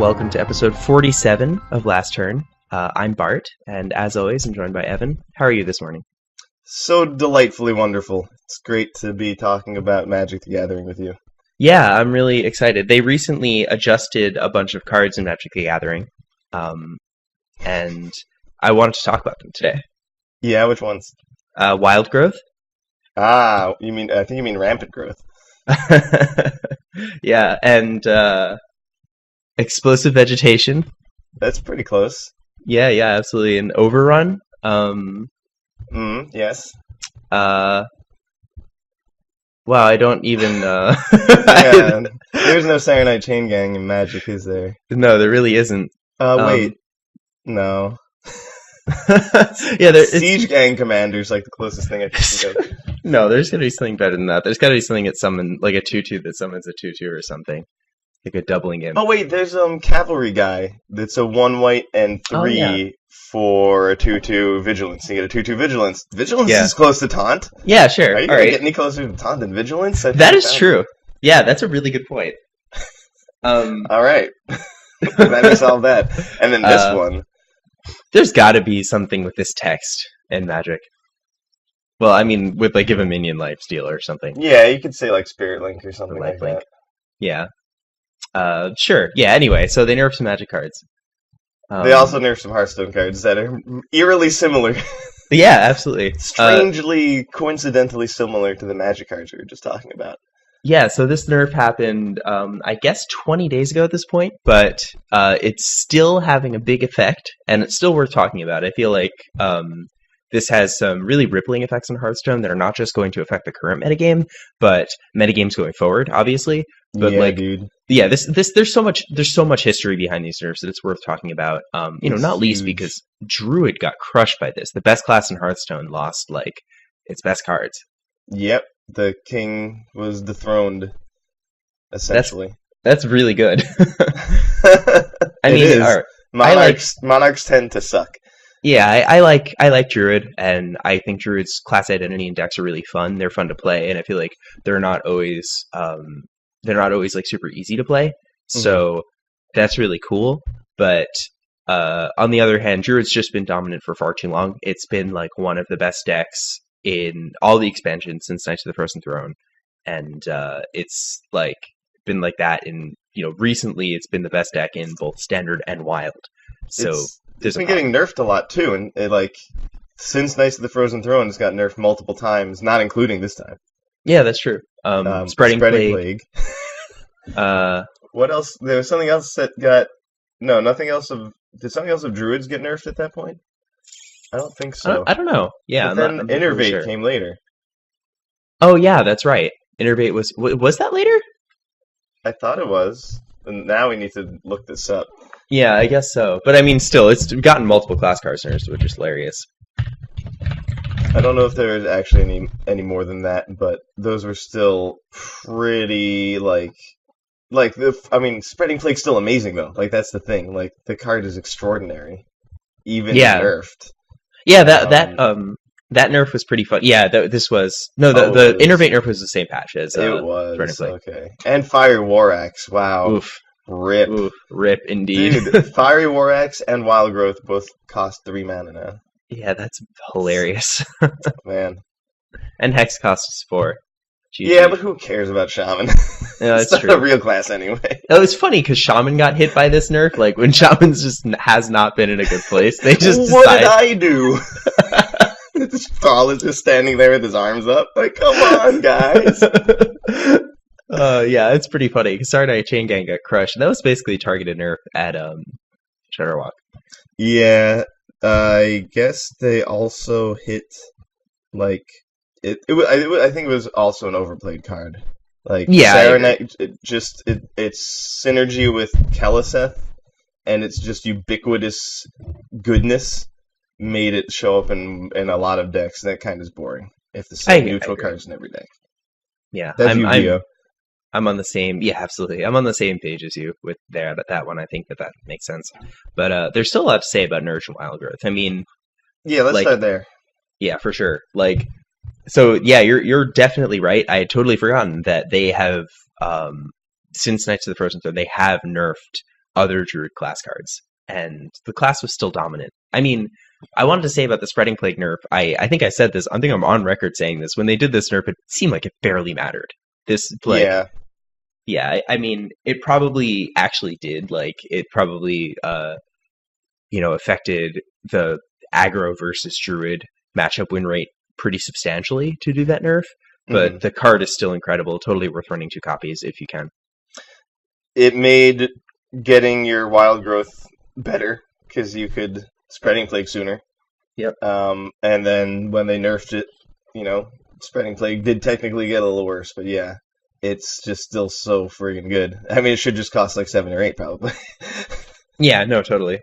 welcome to episode 47 of Last Turn. I'm Bart, and as always, I'm joined by Evan. How are you this morning? So delightfully wonderful. It's great to be talking about Magic the Gathering with you. Yeah, I'm really excited. They recently adjusted a bunch of cards in Magic the Gathering, and I wanted to talk about them today. Yeah, which ones? Wild Growth? I think you mean Rampant Growth. Yeah, and Explosive Vegetation. That's pretty close. Yeah, absolutely. And Overrun. Yes. Wow, I don't even... Yeah, there's no Cyanide Chain Gang in Magic, is there? No, there really isn't. Wait. No. Yeah, Siege Gang Commander's like the closest thing I can think of. No, there's gotta be something better than that. There's gotta be something that like a 2/2 that summons a 2/2 or something. Like a doubling in. Oh wait, there's Cavalry guy that's a 1 white and 3 for a 2/2 Vigilance. You get a 2/2 Vigilance. Vigilance is close to Taunt. Yeah, sure. Are you gonna get any closer to Taunt than Vigilance? That is true. Yeah, that's a really good point. Alright. Let me solve that. And then this one. There's gotta be something with this text in Magic. Well, I mean, with like give a minion lifesteal or something. Yeah, you could say like Spirit Link or something like that. Yeah. Sure. Yeah, anyway, so they nerfed some Magic cards. They also nerfed some Hearthstone cards that are eerily similar. Yeah, absolutely. Strangely, coincidentally similar to the Magic cards we were just talking about. Yeah, so this nerf happened, I guess 20 days ago at this point, but it's still having a big effect, and it's still worth talking about. I feel like this has some really rippling effects on Hearthstone that are not just going to affect the current metagame, but metagames going forward, obviously. But yeah, dude. Yeah, there's so much history behind these nerfs that it's worth talking about. Not least because Druid got crushed by this. The best class in Hearthstone lost like its best cards. Yep, the king was dethroned. Essentially, that's really good. Monarchs tend to suck. Yeah, I like Druid, and I think Druid's class identity and decks are really fun. They're fun to play, and I feel like they're not always like super easy to play. So that's really cool. But on the other hand, Druid's just been dominant for far too long. It's been like one of the best decks in all the expansions since Knights of the Frozen Throne, and it's like been like that in recently. It's been the best deck in both Standard and Wild. So it's been getting nerfed a lot too, and since Knights of the Frozen Throne, it's got nerfed multiple times, not including this time. Yeah, that's true. Spreading Plague. What else? There was something else that got... No, nothing else of... Did something else of Druids get nerfed at that point? I don't think so. I don't know. Yeah, but then Innervate came later. Oh yeah, that's right. Innervate was that later? I thought it was. And now we need to look this up. Yeah, I guess so. But I mean, still, it's gotten multiple class card nerfs, which is hilarious. I don't know if there is actually any more than that, but those were still pretty Spreading Plague's still amazing though. Like that's the thing. Like the card is extraordinary, even nerfed. Yeah, that nerf was pretty fun. Yeah, this was the Innervate nerf was the same patch as it was. Spreading Plague. Okay, and Fiery War Axe. Wow. Oof. Rip. Oof, rip indeed. Dude, Fiery War Axe and Wild Growth both cost 3 mana now. Yeah, that's hilarious. Man. And Hex costs 4. GG. Yeah, but who cares about Shaman? No, it's not a real class anyway. It was funny because Shaman got hit by this nerf. Like when Shaman's just has not been in a good place, they just What did I do? Thrall is just standing there with his arms up. Like, come on, guys. Yeah, it's pretty funny. Cyanide Chain Gang got crushed. And that was basically a targeted nerf at Shudderwock. Yeah, I guess they also hit like I think it was also an overplayed card. Like Serenite, it's synergy with Keleseth, and it's just ubiquitous goodness made it show up in a lot of decks. That kind is boring. If the same neutral cards in every deck. Yeah, that's I'm on the same. Yeah, absolutely. I'm on the same page as you with that one. I think that makes sense. But there's still a lot to say about Nourish and Wild Growth. I mean, yeah, let's start there. Yeah, for sure. So yeah, you're definitely right. I had totally forgotten that they have since Knights of the Frozen Throne, they have nerfed other Druid class cards, and the class was still dominant. I mean, I wanted to say about the Spreading Plague nerf, I think I said this, I think I'm on record saying this, when they did this nerf, it seemed like it barely mattered. This, like, yeah, I mean, it probably actually did, like, it probably, affected the aggro versus Druid matchup win rate pretty substantially to do that nerf, but the card is still incredible, totally worth running 2 copies if you can. It made getting your wild growth better, because you could Spreading Plague sooner. Yep. And then when they nerfed it, Spreading Plague did technically get a little worse, but yeah, it's just still so friggin' good. I mean, it should just cost like 7 or 8 probably. Yeah, no, totally.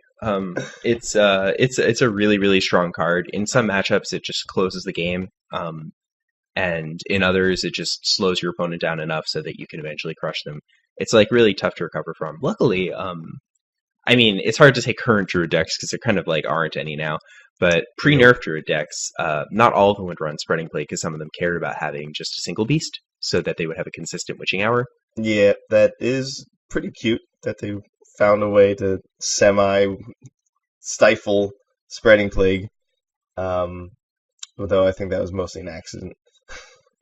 It's a really, really strong card. In some matchups, it just closes the game, and in others, it just slows your opponent down enough so that you can eventually crush them. It's like really tough to recover from. Luckily, I mean, it's hard to say current Druid decks because there kind of like aren't any now. But pre-nerf Druid decks, not all of them would run Spreading Plague because some of them cared about having just a single beast so that they would have a consistent Witching Hour. Yeah, that is pretty cute that they found a way to semi-stifle Spreading Plague. Although I think that was mostly an accident.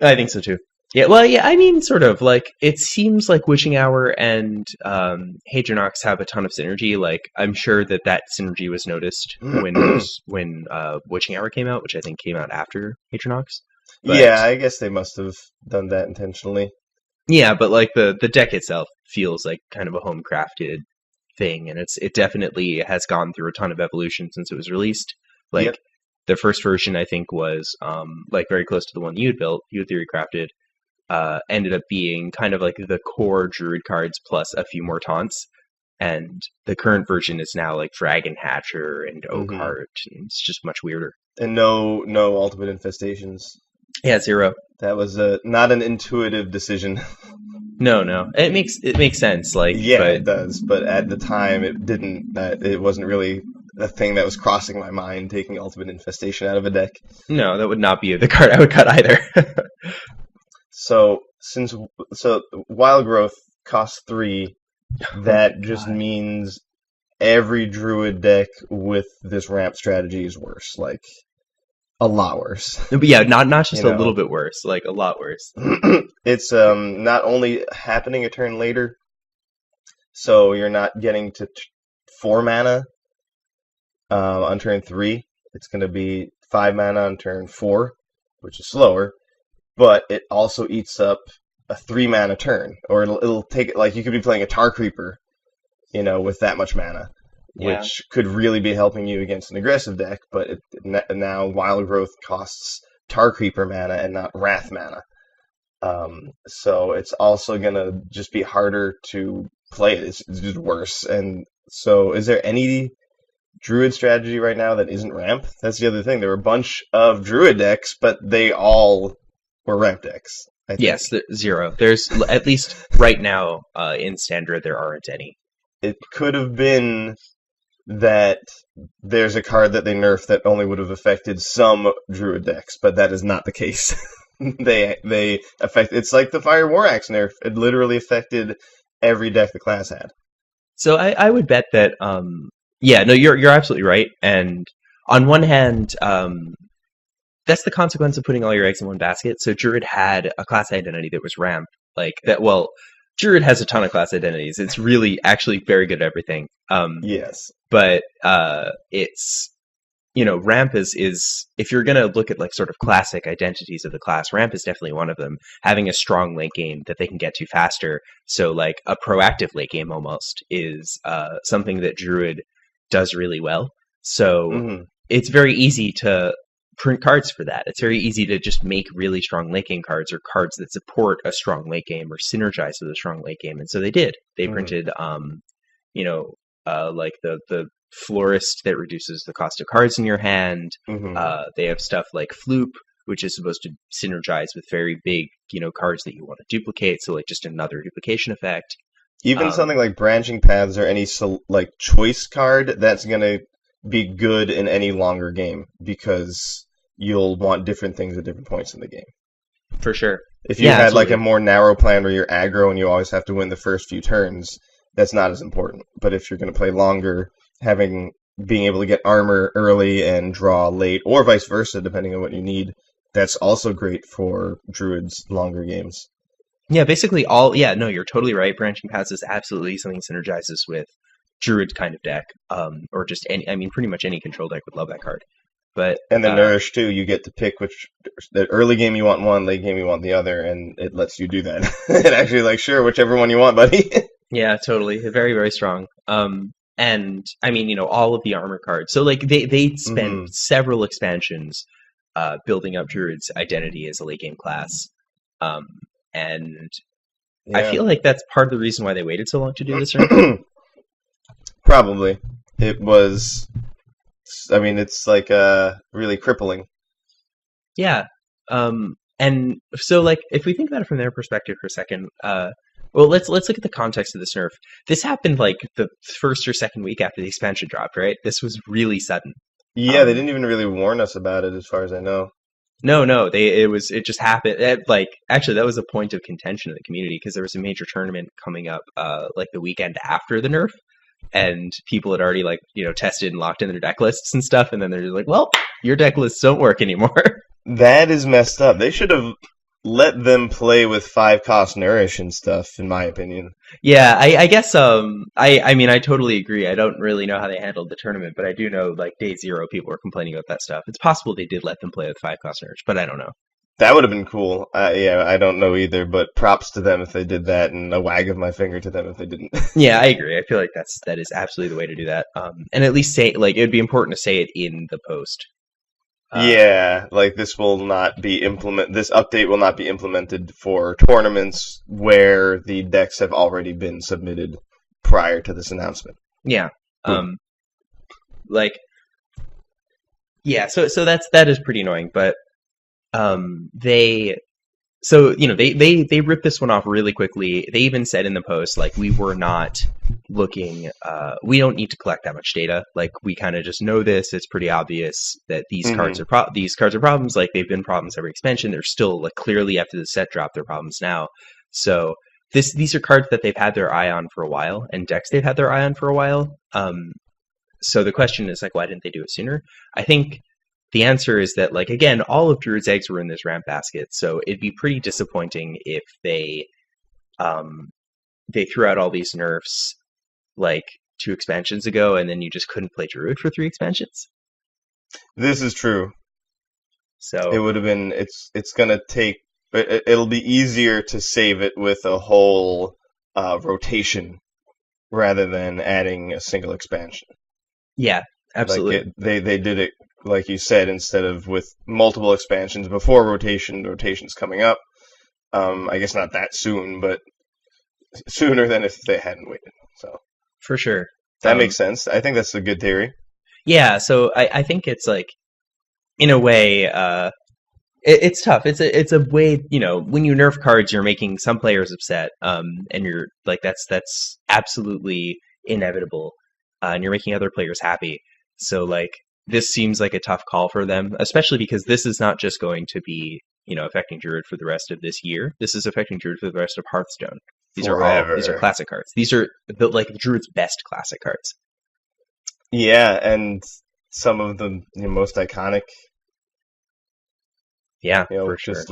I think so too. Yeah, well, yeah, I mean, sort of, like, it seems like Witching Hour and Hadronox have a ton of synergy. Like, I'm sure that synergy was noticed when Witching Hour came out, which I think came out after Hadronox. But, yeah, I guess they must have done that intentionally. Yeah, but, like, the deck itself feels like kind of a home-crafted thing, and it definitely has gone through a ton of evolution since it was released. Like, yep. The first version, I think, was, like, very close to the one you had built, you had theory crafted. Ended up being kind of like the core Druid cards plus a few more taunts, and the current version is now like Dragon Hatcher and Oakheart, and it's just much weirder. And no ultimate infestations. Yeah, 0. That was not an intuitive decision. No, it makes sense. Like, yeah, it does, but at the time it didn't. It wasn't really a thing that was crossing my mind, taking ultimate infestation out of a deck. No, that would not be the card I would cut either. So wild growth costs 3, that just means every Druid deck with this ramp strategy is worse, like a lot worse. But yeah, not just a little bit worse, like a lot worse. It's not only happening a turn later, so you're not getting to 4 mana on turn 3. It's going to be 5 mana on turn 4, which is slower. But it also eats up a 3 mana turn, or it'll take, like, you could be playing a Tar Creeper, with that much mana, which could really be helping you against an aggressive deck. But now Wild Growth costs Tar Creeper mana and not Wrath mana, so it's also gonna just be harder to play. It's just worse. And so, is there any Druid strategy right now that isn't ramp? That's the other thing. There were a bunch of Druid decks, but they all were ramp decks. Yes, 0. There's, at least right now, in Standard, there aren't any. It could have been that there's a card that they nerfed that only would have affected some Druid decks, but that is not the case. They affect. It's like the Fire War Axe nerf. It literally affected every deck the class had. So I would bet that, you're absolutely right. And on one hand, that's the consequence of putting all your eggs in one basket. So Druid had a class identity that was ramp. Like that. Well, Druid has a ton of class identities. It's really actually very good at everything. Yes. But it's, ramp is if you're going to look at like sort of classic identities of the class, ramp is definitely one of them. Having a strong late game that they can get to faster. So like a proactive late game almost is something that Druid does really well. So it's very easy to print cards for that. It's very easy to just make really strong late game cards, or cards that support a strong late game or synergize with a strong late game. And so they did. They printed, like the Florist that reduces the cost of cards in your hand. They have stuff like Floop, which is supposed to synergize with very big, cards that you want to duplicate. So like just another duplication effect. Even something like Branching Paths or any like choice card that's going to be good in any longer game, because you'll want different things at different points in the game. For sure. If you had like a more narrow plan where you're aggro and you always have to win the first few turns, that's not as important. But if you're going to play longer, being able to get armor early and draw late, or vice versa, depending on what you need, that's also great for Druid's longer games. Yeah, basically no, you're totally right. Branching Paths is absolutely something that synergizes with Druid kind of deck, or just pretty much any control deck would love that card. But and the Nourish too, you get to pick which the early game you want one, late game you want the other, and it lets you do that. And actually, sure, whichever one you want, buddy. Yeah, totally, very very strong. And all of the armor cards. So they spent several expansions building up Druid's identity as a late game class. And yeah. I feel like that's part of the reason why they waited so long to do this. Probably. It was, it's really crippling. Yeah. And so if we think about it from their perspective for a second, let's look at the context of this nerf. This happened the first or second week after the expansion dropped, right? This was really sudden. Yeah, they didn't even really warn us about it, as far as I know. No, it just happened. Actually, that was a point of contention in the community because there was a major tournament coming up, the weekend after the nerf, and people had already tested and locked in their deck lists and stuff, and then they're just like, well, your deck lists don't work anymore. That is messed up. They should have let them play with 5-cost Nourish and stuff, in my opinion. Yeah, I guess I totally agree. I don't really know how they handled the tournament, but I do know day 0 people were complaining about that stuff. It's possible they did let them play with 5-cost Nourish, but I don't know. That would have been cool. I don't know either, but props to them if they did that, and a wag of my finger to them if they didn't. Yeah, I agree. I feel like that is absolutely the way to do that. And at least say it would be important to say it in the post. This update will not be implemented for tournaments where the decks have already been submitted prior to this announcement. Yeah. So that is pretty annoying, but they ripped this one off really quickly. They even said in the post, we were not looking, we don't need to collect that much data. We kind of just know this. It's pretty obvious that these cards are problems. They've been problems every expansion. They're still clearly after the set drop, they're problems now. So these are cards that they've had their eye on for a while, and decks they've had their eye on for a while. So the question is why didn't they do it sooner? I think the answer is that, again, all of Druid's eggs were in this ramp basket, so it'd be pretty disappointing if they threw out all these nerfs 2 expansions ago, and then you just couldn't play Druid for 3 expansions. This is true. So it would have been. It's gonna take. It'll be easier to save it with a whole rotation rather than adding a single expansion. Yeah, absolutely. They did it, like you said, instead of with multiple expansions before rotation's coming up. I guess not that soon, but sooner than if they hadn't waited. So for sure. That makes sense. I think that's a good theory. Yeah, so I think it's in a way, it's tough. It's a way, when you nerf cards, you're making some players upset, and you're that's absolutely inevitable, and you're making other players happy. So this seems like a tough call for them, especially because this is not just going to be, affecting Druid for the rest of this year. This is affecting Druid for the rest of Hearthstone. These are classic cards. These are Druid's best classic cards. Yeah, and some of the most iconic. Yeah, for sure. Just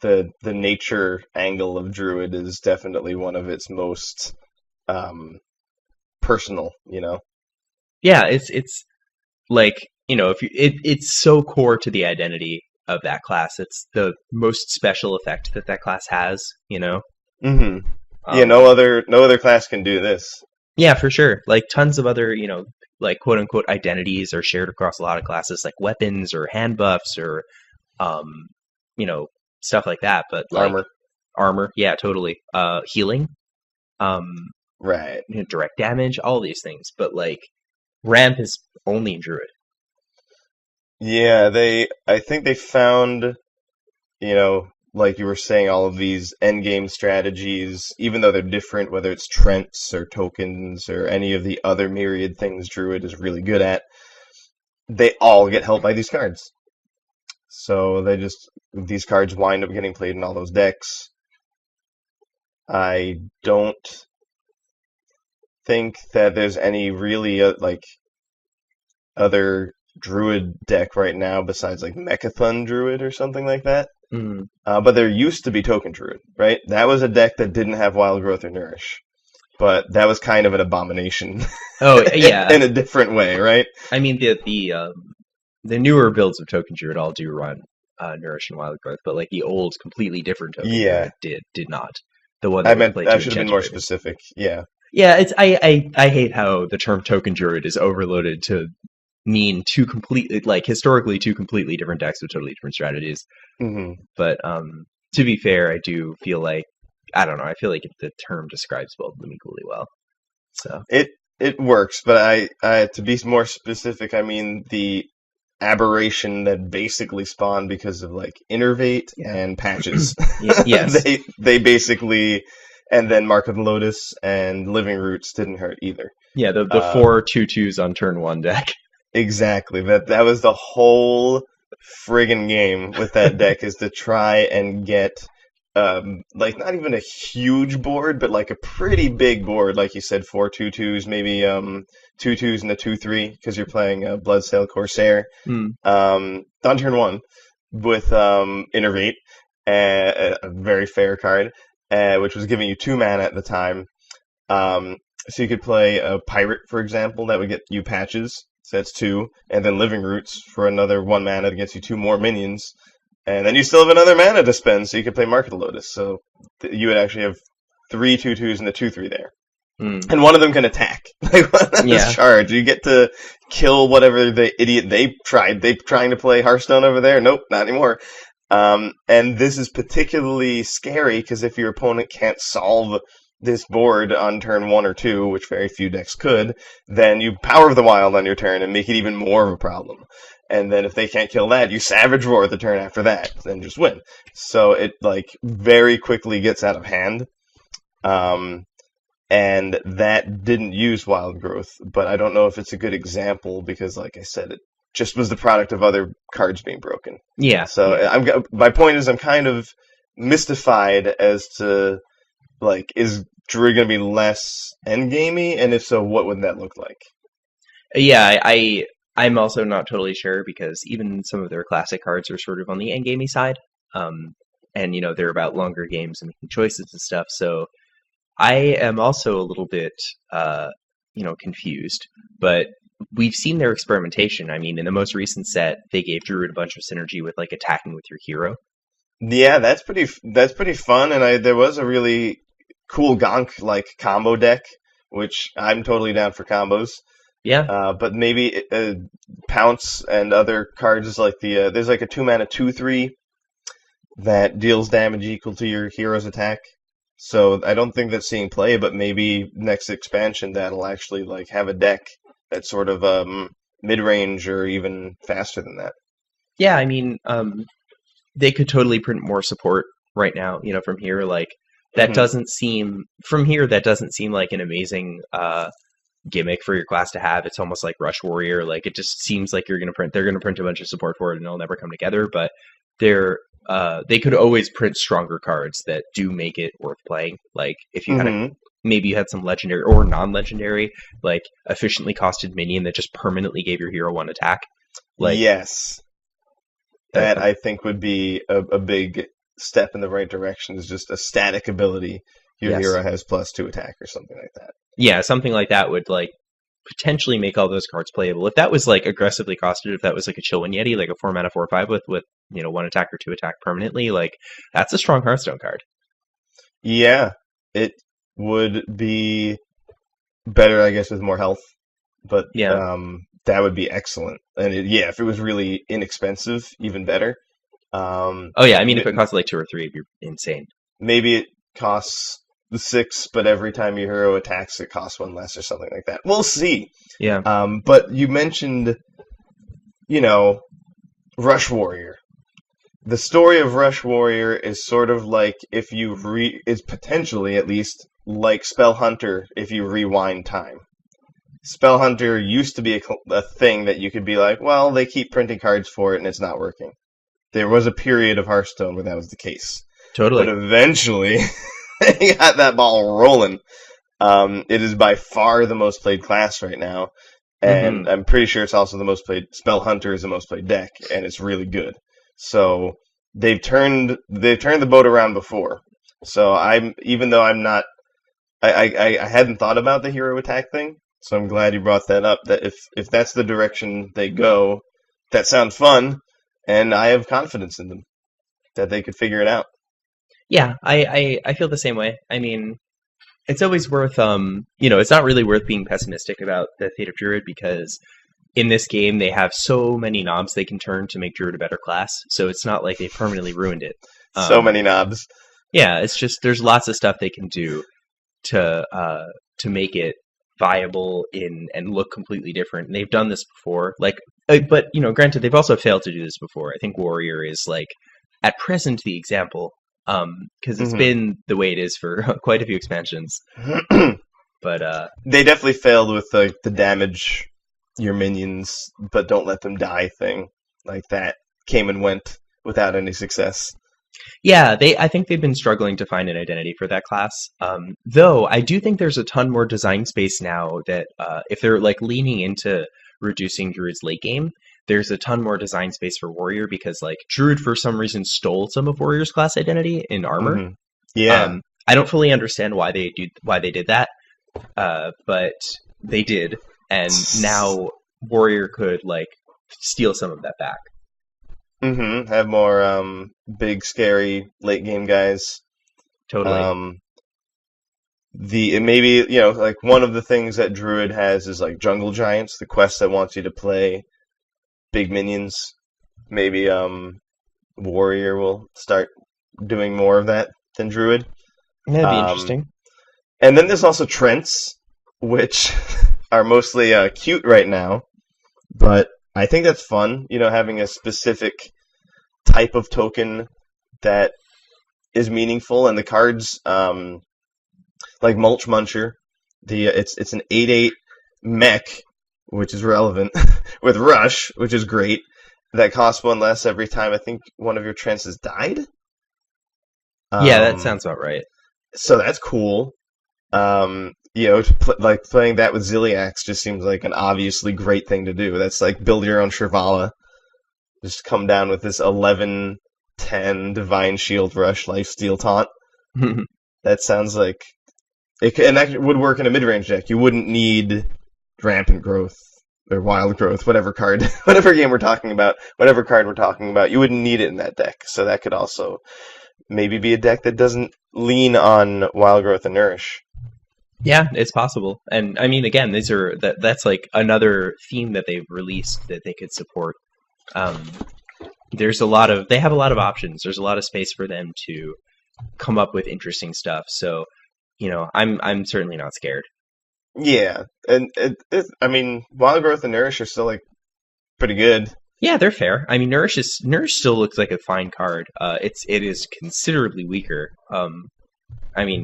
the nature angle of Druid is definitely one of its most personal. Yeah, it's it's so core to the identity of that class. It's the most special effect that class has. Mm-hmm. No other class can do this. Yeah, for sure. Tons of other, quote unquote identities are shared across a lot of classes, like weapons or hand buffs or, stuff like that. But armor, yeah, totally. Healing, right, direct damage, all these things. But ramp is only in Druid. Yeah, I think they found, like you were saying, all of these endgame strategies, even though they're different, whether it's Trents or tokens or any of the other myriad things Druid is really good at, they all get helped by these cards. So these cards wind up getting played in all those decks. I don't think that there's any really other Druid deck right now besides like Mechathon Druid or something like that. Mm. But there used to be Token Druid, right? That was a deck that didn't have Wild Growth or Nourish, but that was kind of an abomination. Oh yeah, in a different way, right? I mean the newer builds of Token Druid all do run Nourish and Wild Growth, but like the old, completely different Token Druid did not. The one that I should have been more specific. Yeah. Yeah, it's I hate how the term Token Druid is overloaded to mean historically two completely different decks with totally different strategies. Mm-hmm. But to be fair, I do feel like I don't know. I feel like the term describes both of them equally well. So it works, but I to be more specific, I mean the aberration that basically spawned because of like Innervate and patches. Yes, they basically, and then Mark of the Lotus and Living Roots didn't hurt either. Yeah, the 4/2/2s on turn 1 deck. Exactly. That was the whole friggin' game with that deck, is to try and get like not even a huge board, but like a pretty big board, like you said, 4/2/2s, maybe 2/2s and a 2/3, because you're playing Bloodsail Corsair. On turn 1 with Innervate, a very fair card, which was giving you 2 mana at the time. So you could play a Pirate, for example, that would get you patches. So that's 2, and then Living Roots for another 1 mana that gets you 2 more minions, and then you still have another mana to spend, so you could play Mark of the Lotus. So you would actually have 3 2/2s and a 2/3 there, and one of them can attack. Like one of them is charge. You get to kill whatever the idiot they trying to play Hearthstone over there. Nope, not anymore. And this is particularly scary because if your opponent can't solve this board on turn 1 or 2, which very few decks could, then you Power of the Wild on your turn and make it even more of a problem. And then if they can't kill that, you Savage Roar the turn after that, then just win. So it like very quickly gets out of hand. And that didn't use Wild Growth, but I don't know if it's a good example because, like I said, it just was the product of other cards being broken. Yeah. So my point is I'm kind of mystified as to, like, is Druid going to be less endgamey, and if so, what would that look like? Yeah, I'm also not totally sure because even some of their classic cards are sort of on the endgamey side, and they're about longer games and making choices and stuff. So I am also a little bit confused, but we've seen their experimentation. I mean, in the most recent set, they gave Druid a bunch of synergy with like attacking with your hero. Yeah, that's pretty fun, and there was a really cool Gonk like combo deck, which I'm totally down for combos. Yeah. But maybe Pounce and other cards like there's like a 2-mana 2/3 that deals damage equal to your hero's attack. So I don't think that's seeing play, but maybe next expansion that'll actually like have a deck that's sort of mid-range or even faster than that. Yeah, I mean, they could totally print more support right now, from here. Like, that doesn't seem like an amazing gimmick for your class to have. It's almost like Rush Warrior. Like, it just seems like they're going to print a bunch of support for it and it'll never come together. But they could always print stronger cards that do make it worth playing. Like, if you maybe you had some legendary or non-legendary, like, efficiently costed minion that just permanently gave your hero 1 attack. Like, yes. That I think would be a big step in the right direction, is just a static ability. Your hero has +2 attack or something like that. Yeah, something like that would like potentially make all those cards playable. If that was like aggressively costed, if that was like a Chillwind Yeti, like a 4-mana 4/5 with 1 attack or 2 attack permanently, like that's a strong Hearthstone card. Yeah, it would be better, I guess, with more health. But that would be excellent. And if it was really inexpensive, even better. If it costs like 2 or 3, you're insane. Maybe it costs 6, but every time your hero attacks, it costs 1 less or something like that. We'll see. Yeah. But you mentioned, Rush Warrior. The story of Rush Warrior is sort of like if you is potentially at least like Spell Hunter if you rewind time. Spell Hunter used to be a thing that you could be like, well, they keep printing cards for it and it's not working. There was a period of Hearthstone where that was the case. Totally. But eventually, they got that ball rolling. It is by far the most played class right now, and I'm pretty sure it's also the most played. Spell Hunter is the most played deck, and it's really good. So they've turned the boat around before. So even though I'm not, I hadn't thought about the hero attack thing. So I'm glad you brought that up. That if that's the direction they go, that sounds fun, and I have confidence in them that they could figure it out. Yeah, I feel the same way. I mean, it's always worth it's not really worth being pessimistic about the fate of Druid because in this game they have so many knobs they can turn to make Druid a better class. So it's not like they permanently ruined it. So many knobs. Yeah, it's just there's lots of stuff they can do to make it viable and look completely different. And they've done this before. But granted, they've also failed to do this before. I think Warrior is at present the example. Because it's been the way it is for quite a few expansions. But they definitely failed with the damage your minions, but don't let them die thing. Like that came and went without any success. Yeah, I think they've been struggling to find an identity for that class. Though I do think there's a ton more design space now that if they're leaning into reducing Druid's late game, there's a ton more design space for Warrior because Druid for some reason stole some of Warrior's class identity in armor. Yeah. I don't fully understand why they did that, but they did, and now Warrior could steal some of that back. Have more big scary late game guys. Totally. Maybe one of the things that Druid has is Jungle Giants, the quest that wants you to play big minions. Maybe Warrior will start doing more of that than Druid. That'd be interesting. And then there's also Trents, which are mostly cute right now, but I think that's fun, having a specific type of token that is meaningful, and the cards, like Mulch Muncher, it's an 8/8 mech, which is relevant, with Rush, which is great, that costs one less every time I think one of your Trents has died. Yeah, that sounds about right. So that's cool. Playing that with Ziliax just seems like an obviously great thing to do. That's build your own Shrivala. Just come down with this 11/10 Divine Shield Rush Lifesteal Taunt. That sounds like and that would work in a mid-range deck. You wouldn't need Rampant Growth or Wild Growth, whatever card we're talking about, you wouldn't need it in that deck. So that could also maybe be a deck that doesn't lean on Wild Growth and Nourish. Yeah, it's possible. And I mean, again, that's another theme that they've released that they could support. They have a lot of options. There's a lot of space for them to come up with interesting stuff. So, I'm certainly not scared. Yeah, and Wild Growth and Nourish are still pretty good. Yeah, they're fair. I mean, Nourish still looks like a fine card. It is considerably weaker.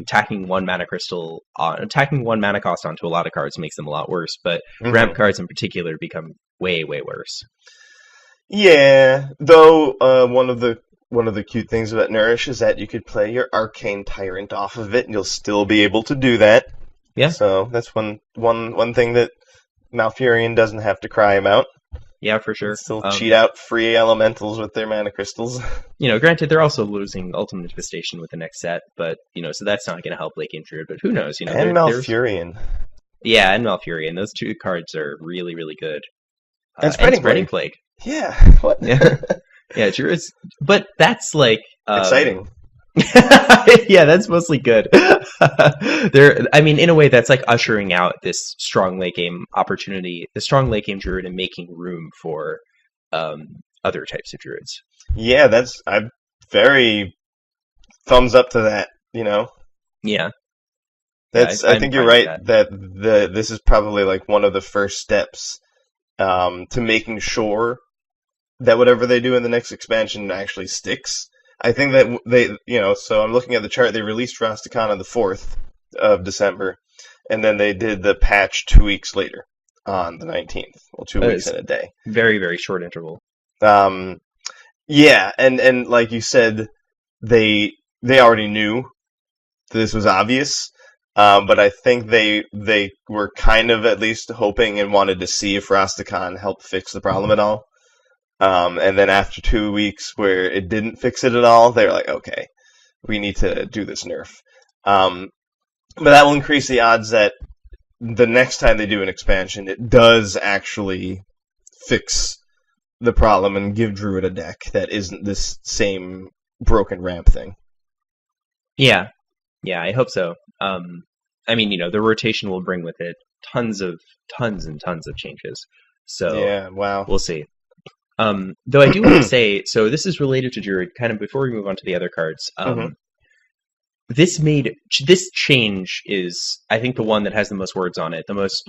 Tacking one mana cost onto a lot of cards makes them a lot worse, but ramp cards in particular become way, way worse. Yeah, though one of the cute things about Nourish is that you could play your Arcane Tyrant off of it, and you'll still be able to do that. Yeah. So that's one thing that Malfurion doesn't have to cry about. Yeah, for sure. Still cheat out free elementals with their mana crystals. Granted, they're also losing Ultimate Infestation with the next set, but so that's not going to help late game Druid. But who knows? And Malfurion. Yeah, and Malfurion. Those two cards are really, really good. And Spreading Plague. Yeah. What? Yeah, Druid's. But that's exciting. Yeah, that's mostly good. In a way, that's ushering out this strong late game opportunity, the strong late game Druid, and making room for other types of Druids. Yeah, I'm very thumbs up to that. Yeah, I think you're right that this is probably one of the first steps to making sure that whatever they do in the next expansion actually sticks. I think that so I'm looking at the chart. They released Rastakhan on the 4th of December, and then they did the patch 2 weeks later on the 19th. Well, 2 weeks in a day. Very, very short interval. Yeah, and like you said, they already knew this was obvious, But I think they were kind of at least hoping and wanted to see if Rastakhan helped fix the problem at all. And then after 2 weeks where it didn't fix it at all, they were like, okay, we need to do this nerf. But that will increase the odds that the next time they do an expansion, it does actually fix the problem and give Druid a deck that isn't this same broken ramp thing. Yeah, I hope so. I mean, the rotation will bring with it tons and tons of changes. So yeah, wow. We'll see. Though I do want to say, so this is related to Druid, kind of before we move on to the other cards. This change is, I think, the one that has the most words on it, the most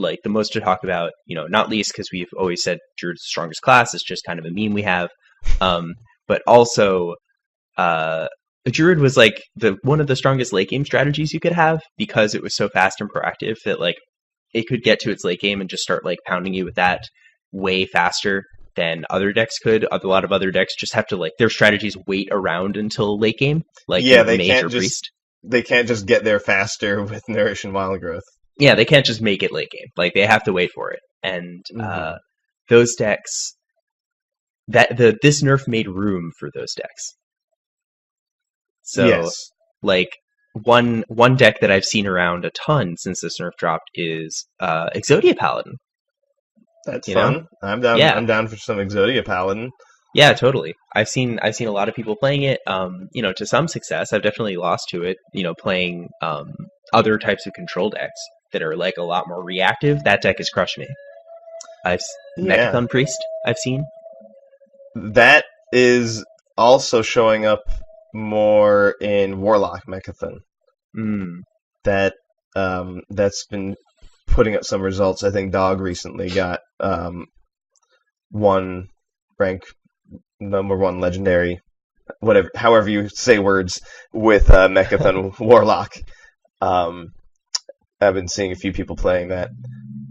to talk about, not least because we've always said Druid's strongest class. It's just kind of a meme we have. But also, Druid was like one of the strongest late game strategies you could have because it was so fast and proactive that like it could get to its late game and just start like pounding you with that way faster than other decks could. A lot of other decks just have to their strategies wait around until late game, they can't just get there faster with Nourish and Wild Growth. Yeah, they can't just make it late game. Like they have to wait for it, and those decks this nerf made room for those decks. So, yes. One deck that I've seen around a ton since this nerf dropped is Exodia Paladin. That's fun. I'm down. Yeah. I'm down for some Exodia Paladin. Yeah, totally. I've seen a lot of people playing it. To some success. I've definitely lost to it. Playing other types of control decks that are a lot more reactive. That deck has crushed me. Mechathon Priest. I've seen. That is also showing up more in Warlock Mechathon. That's been putting up some results. I think Dog recently got one rank number 1 legendary, however you say words, with Mechathon Warlock. I've been seeing a few people playing that.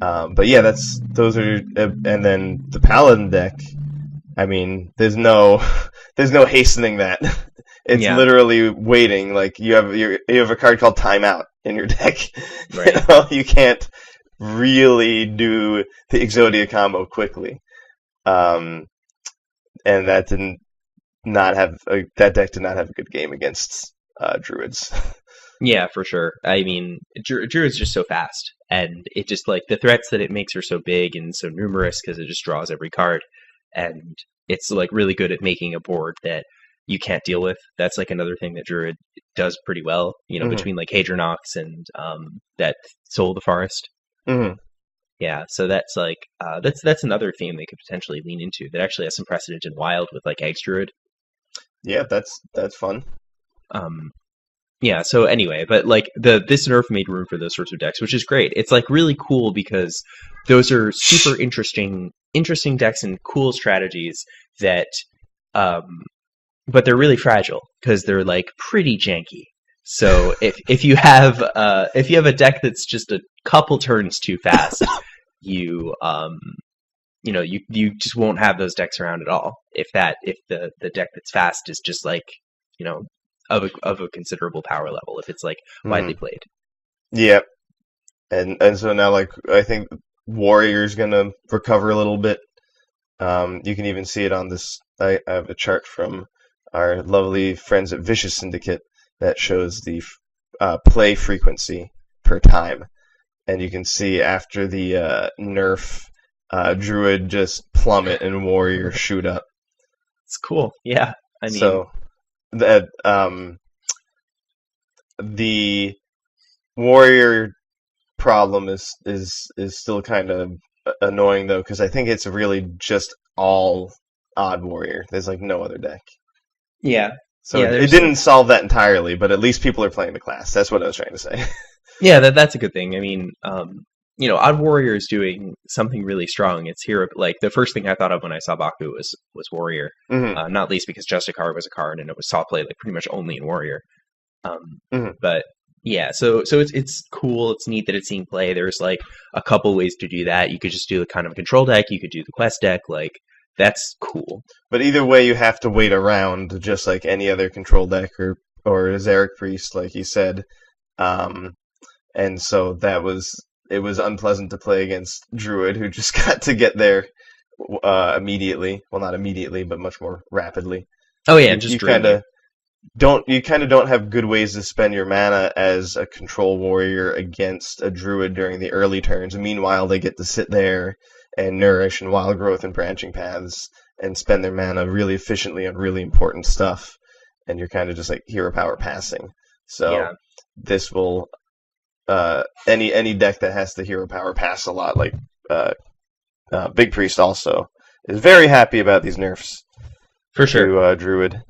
But yeah, those are, and then the Paladin deck. I mean, there's no hastening that. It's literally waiting. Like you have a card called Timeout in your deck. Right. You can't really do the Exodia combo quickly. And that that deck did not have a good game against Druids. Yeah, for sure. I mean, Druid's just so fast, and it just the threats that it makes are so big and so numerous because it just draws every card, and it's really good at making a board that you can't deal with. That's another thing that Druid does pretty well. Between Hadronox and that Soul of the Forest. Mm-hmm. Yeah, so that's that's another theme they could potentially lean into that actually has some precedent in Wild with Eggs Druid. Yeah, that's fun. Yeah, so anyway, but this nerf made room for those sorts of decks, which is great. It's really cool because those are super interesting decks and cool strategies that but they're really fragile because they're pretty janky. So if you have a deck that's just a couple turns too fast, you just won't have those decks around at all. If the deck that's fast is just of a considerable power level, if it's widely played. Yep. And so now I think Warrior's gonna recover a little bit. You can even see it on this. I have a chart from our lovely friends at Vicious Syndicate that shows the play frequency per time, and you can see after the nerf, Druid just plummet and Warrior shoot up. It's cool. Yeah, I mean, so that the Warrior problem is still kind of annoying though, because I think it's really just all odd Warrior. There's no other deck. Yeah. So it didn't solve that entirely, but at least people are playing the class. That's what I was trying to say. Yeah, that's a good thing. I mean, Odd Warrior is doing something really strong. It's here. The first thing I thought of when I saw Baku was Warrior. Mm-hmm. Not least because Justicar was a card and it was saw play pretty much only in Warrior. But yeah, so it's cool. It's neat that it's seeing play. There's a couple ways to do that. You could just do the kind of control deck. You could do the quest deck. That's cool. But either way, you have to wait around, just like any other control deck or Zarek Priest, like you said. and so it was unpleasant to play against Druid, who just got to get there immediately. Well, not immediately, but much more rapidly. Oh yeah, just drain you. You kind of don't have good ways to spend your mana as a control warrior against a Druid during the early turns. Meanwhile, they get to sit there and nourish and wild growth and branching paths and spend their mana really efficiently on really important stuff. And you're kind of just like hero power passing. So yeah. This will any deck that has the hero power pass a lot, like Big Priest also is very happy about these nerfs. For sure, to Druid.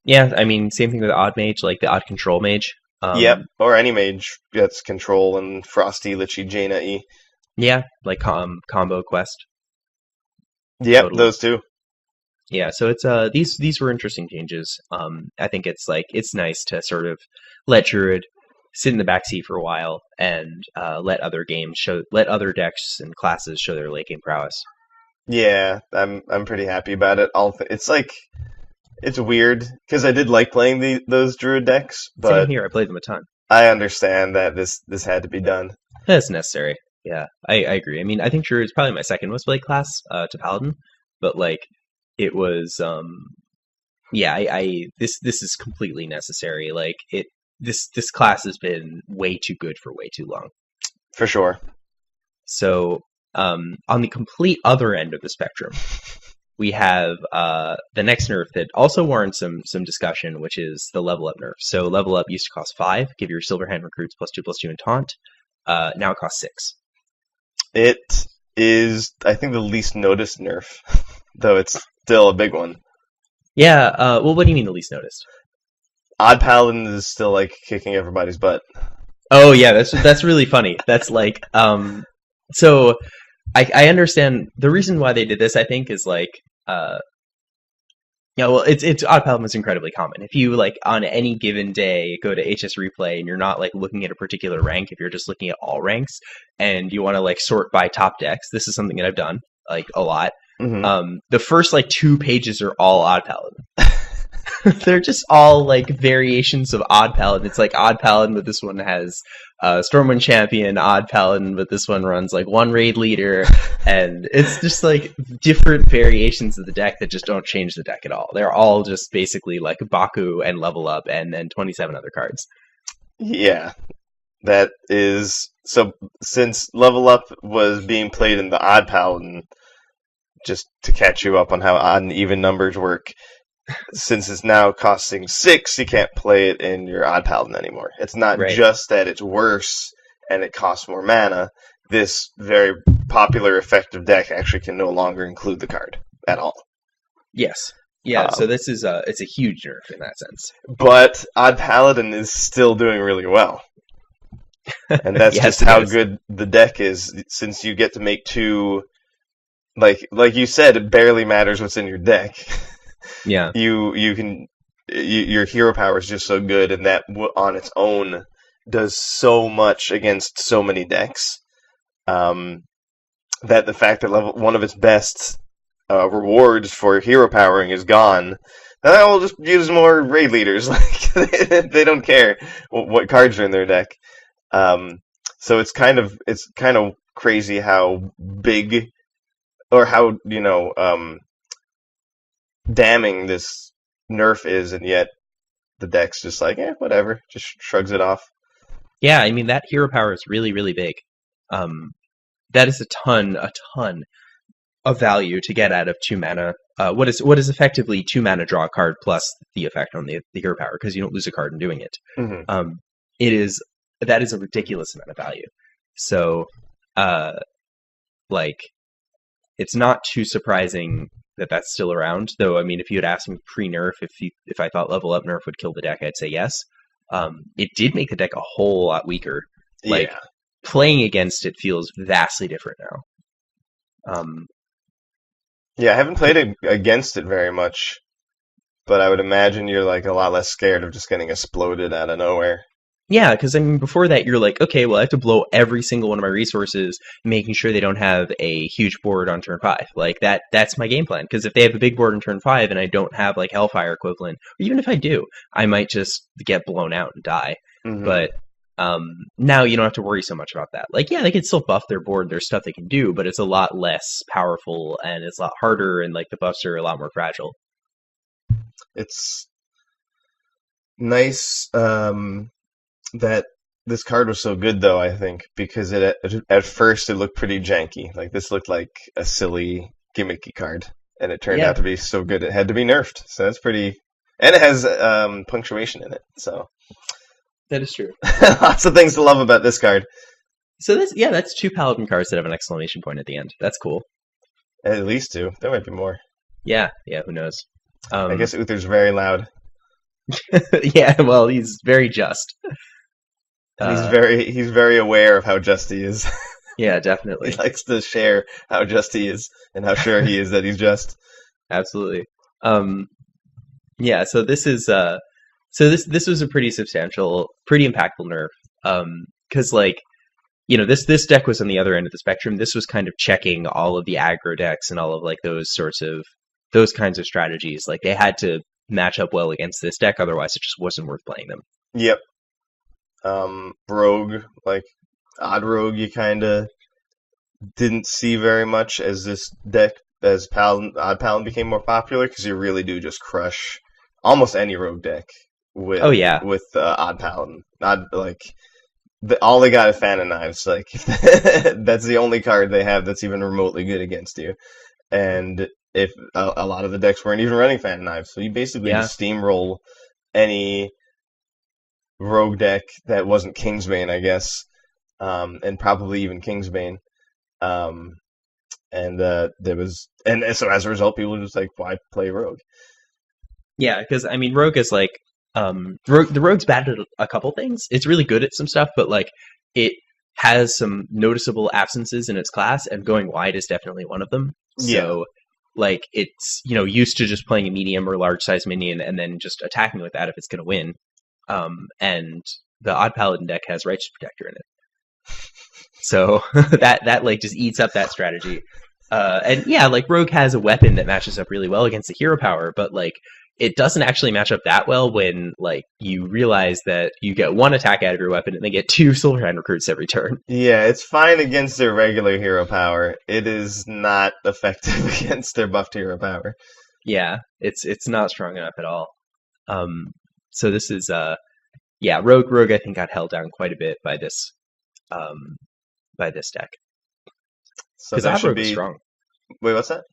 Yeah, I mean, same thing with Odd Mage, like the Odd Control Mage. Yep, or any mage gets Control and Frosty, Lichy, Jaina-y. Yeah, like Combo Quest. Yep, totally. Those two. Yeah, so it's these were interesting changes. I think it's nice to sort of let Druid sit in the backseat for a while and let other decks and classes show their late game prowess. Yeah, I'm pretty happy about it. It's weird because I did like playing those Druid decks, but same here, I played them a ton. I understand that this had to be done. That's necessary. Yeah, I agree. I mean, I think Druid is probably my second most played class to Paladin, but like it was, this is completely necessary. Like this class has been way too good for way too long. For sure. So on the complete other end of the spectrum, we have the next nerf that also warrants some discussion, which is the level up nerf. So level up used to cost 5, give your Silverhand recruits +2/+2 in taunt. Now it costs 6. It is, I think, the least noticed nerf, though it's still a big one. Yeah. Well, what do you mean the least noticed? Odd Paladin is still like kicking everybody's butt. Oh yeah, that's really funny. That's like so. I understand the reason why they did this. I think is like, well, it's Odd Paladin is incredibly common. If you like on any given day go to HS Replay and you're not like looking at a particular rank, if you're just looking at all ranks and you want to like sort by top decks, this is something that I've done like a lot. Mm-hmm. The first like 2 pages are all Odd Paladin. They're just all like variations of Odd Paladin. It's like Odd Paladin, but this one has Stormwind Champion, Odd Paladin, but this one runs like 1 raid leader, and it's just like different variations of the deck that just don't change the deck at all. They're all just basically like Baku and level up and then 27 other cards. Yeah, that is so. Since level up was being played in the Odd Paladin, just to catch you up on how odd and even numbers work. Since it's now costing 6, you can't play it in your Odd Paladin anymore. It's not just that it's worse and it costs more mana. This very popular effective deck actually can no longer include the card at all. Yes. Yeah, so this is it's a huge nerf in that sense. But Odd Paladin is still doing really well. And that's just how good the deck is, since you get to make 2... Like you said, it barely matters what's in your deck. Yeah, your hero power is just so good, and that on its own does so much against so many decks. That the fact that one of its best rewards for hero powering is gone. Then I will just use more raid leaders. Like they don't care what cards are in their deck. So it's kind of crazy how big or how damning this nerf is, and yet the deck's just like, whatever, just shrugs it off. Yeah, I mean, that hero power is really, really big. That is a ton of value to get out of 2 mana. What is effectively 2 mana draw a card plus the effect on the hero power, because you don't lose a card in doing it. Mm-hmm. That is a ridiculous amount of value. So, it's not too surprising that that's still around, though. I mean, if you had asked me pre-nerf if I thought level up nerf would kill the deck, I'd say yes. It did make the deck a whole lot weaker. Playing against it feels vastly different now. Yeah, I haven't played against it very much, but I would imagine you're like a lot less scared of just getting exploded out of nowhere. Yeah, because I mean, before that, you're like, okay, well, I have to blow every single one of my resources, making sure they don't have a huge board on turn 5. Like that's my game plan. Because if they have a big board on turn 5 and I don't have like Hellfire equivalent, or even if I do, I might just get blown out and die. Mm-hmm. But Now you don't have to worry so much about that. Like, yeah, they can still buff their board. There's stuff they can do, but it's a lot less powerful and it's a lot harder. And like the buffs are a lot more fragile. It's nice that this card was so good, though. I think because at first it looked pretty janky. Like this looked like a silly gimmicky card, and it turned out to be so good it had to be nerfed. So that's pretty. And it has punctuation in it, so that is true. Lots of things to love about this card. So that's 2 Paladin cards that have an exclamation point at the end. That's cool. At least 2. There might be more. Yeah, who knows? I guess Uther's very loud. Yeah, well, he's very just. He's very aware of how just he is. Yeah, definitely. He likes to share how just he is and how sure he is that he's just. Absolutely. Yeah, so this is this was a pretty substantial, pretty impactful nerf. Because this deck was on the other end of the spectrum. This was kind of checking all of the aggro decks and all of like those kinds of strategies. Like they had to match up well against this deck, otherwise it just wasn't worth playing them. Yep. Rogue, like Odd Rogue, you kind of didn't see very much as this deck, as Odd Paladin became more popular, because you really do just crush almost any rogue deck with Odd Paladin. All they got is Fan of Knives. Like that's the only card they have that's even remotely good against you. And if a lot of the decks weren't even running Fan of Knives, so you basically just steamroll any rogue deck that wasn't Kingsbane, I guess, and probably even Kingsbane. So as a result, people were just like, why play rogue? Yeah, because I mean, rogue is like the rogue's bad at a couple things. It's really good at some stuff, but like it has some noticeable absences in its class, and going wide is definitely one of them. Yeah. So like it's used to just playing a medium or large size minion and then just attacking with that if it's going to win. And the Odd Paladin deck has Righteous Protector in it, so that like just eats up that strategy. And yeah, like Rogue has a weapon that matches up really well against the hero power, but like it doesn't actually match up that well when like you realize that you get 1 attack out of your weapon and they get 2 Silverhand recruits every turn. Yeah, it's fine against their regular hero power. It is not effective against their buffed hero power. Yeah, it's not strong enough at all. So this is Rogue I think got held down quite a bit by this deck. Because Odd Rogue is strong. Wait, what's that?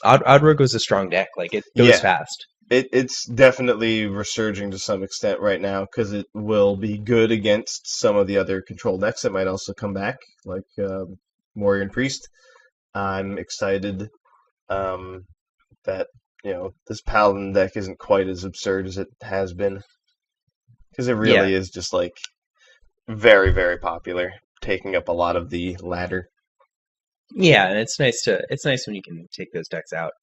Odd Rogue was a strong deck. Like it goes fast. It's definitely resurging to some extent right now because it will be good against some of the other control decks that might also come back, like Warrior and Priest. I'm excited that this Paladin deck isn't quite as absurd as it has been, because it really is just like very, very popular, taking up a lot of the ladder. Yeah, and it's nice when you can take those decks out.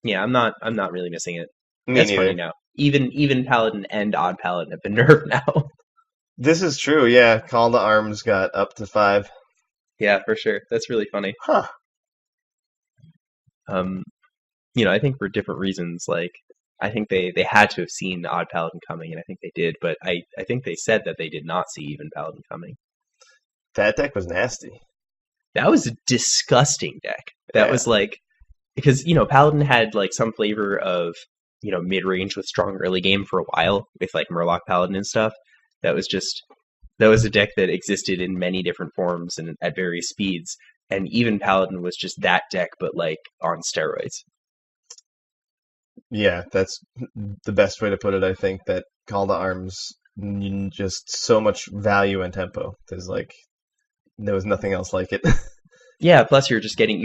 Yeah, I'm not really missing it. That's funny now. Even Paladin and Odd Paladin have been nerfed now. This is true. Yeah, Call to Arms got up to 5. Yeah, for sure. That's really funny. Huh. I think for different reasons. Like, I think they had to have seen Odd Paladin coming, and I think they did. But I think they said that they did not see Even Paladin coming. That deck was nasty. That was a disgusting deck. That was like, because Paladin had like some flavor of mid range with strong early game for a while with like Murloc Paladin and stuff. That was a deck that existed in many different forms and at various speeds. And Even Paladin was just that deck, but like on steroids. Yeah, that's the best way to put it. I think that Call to Arms just so much value and tempo. There was nothing else like it. Yeah, plus you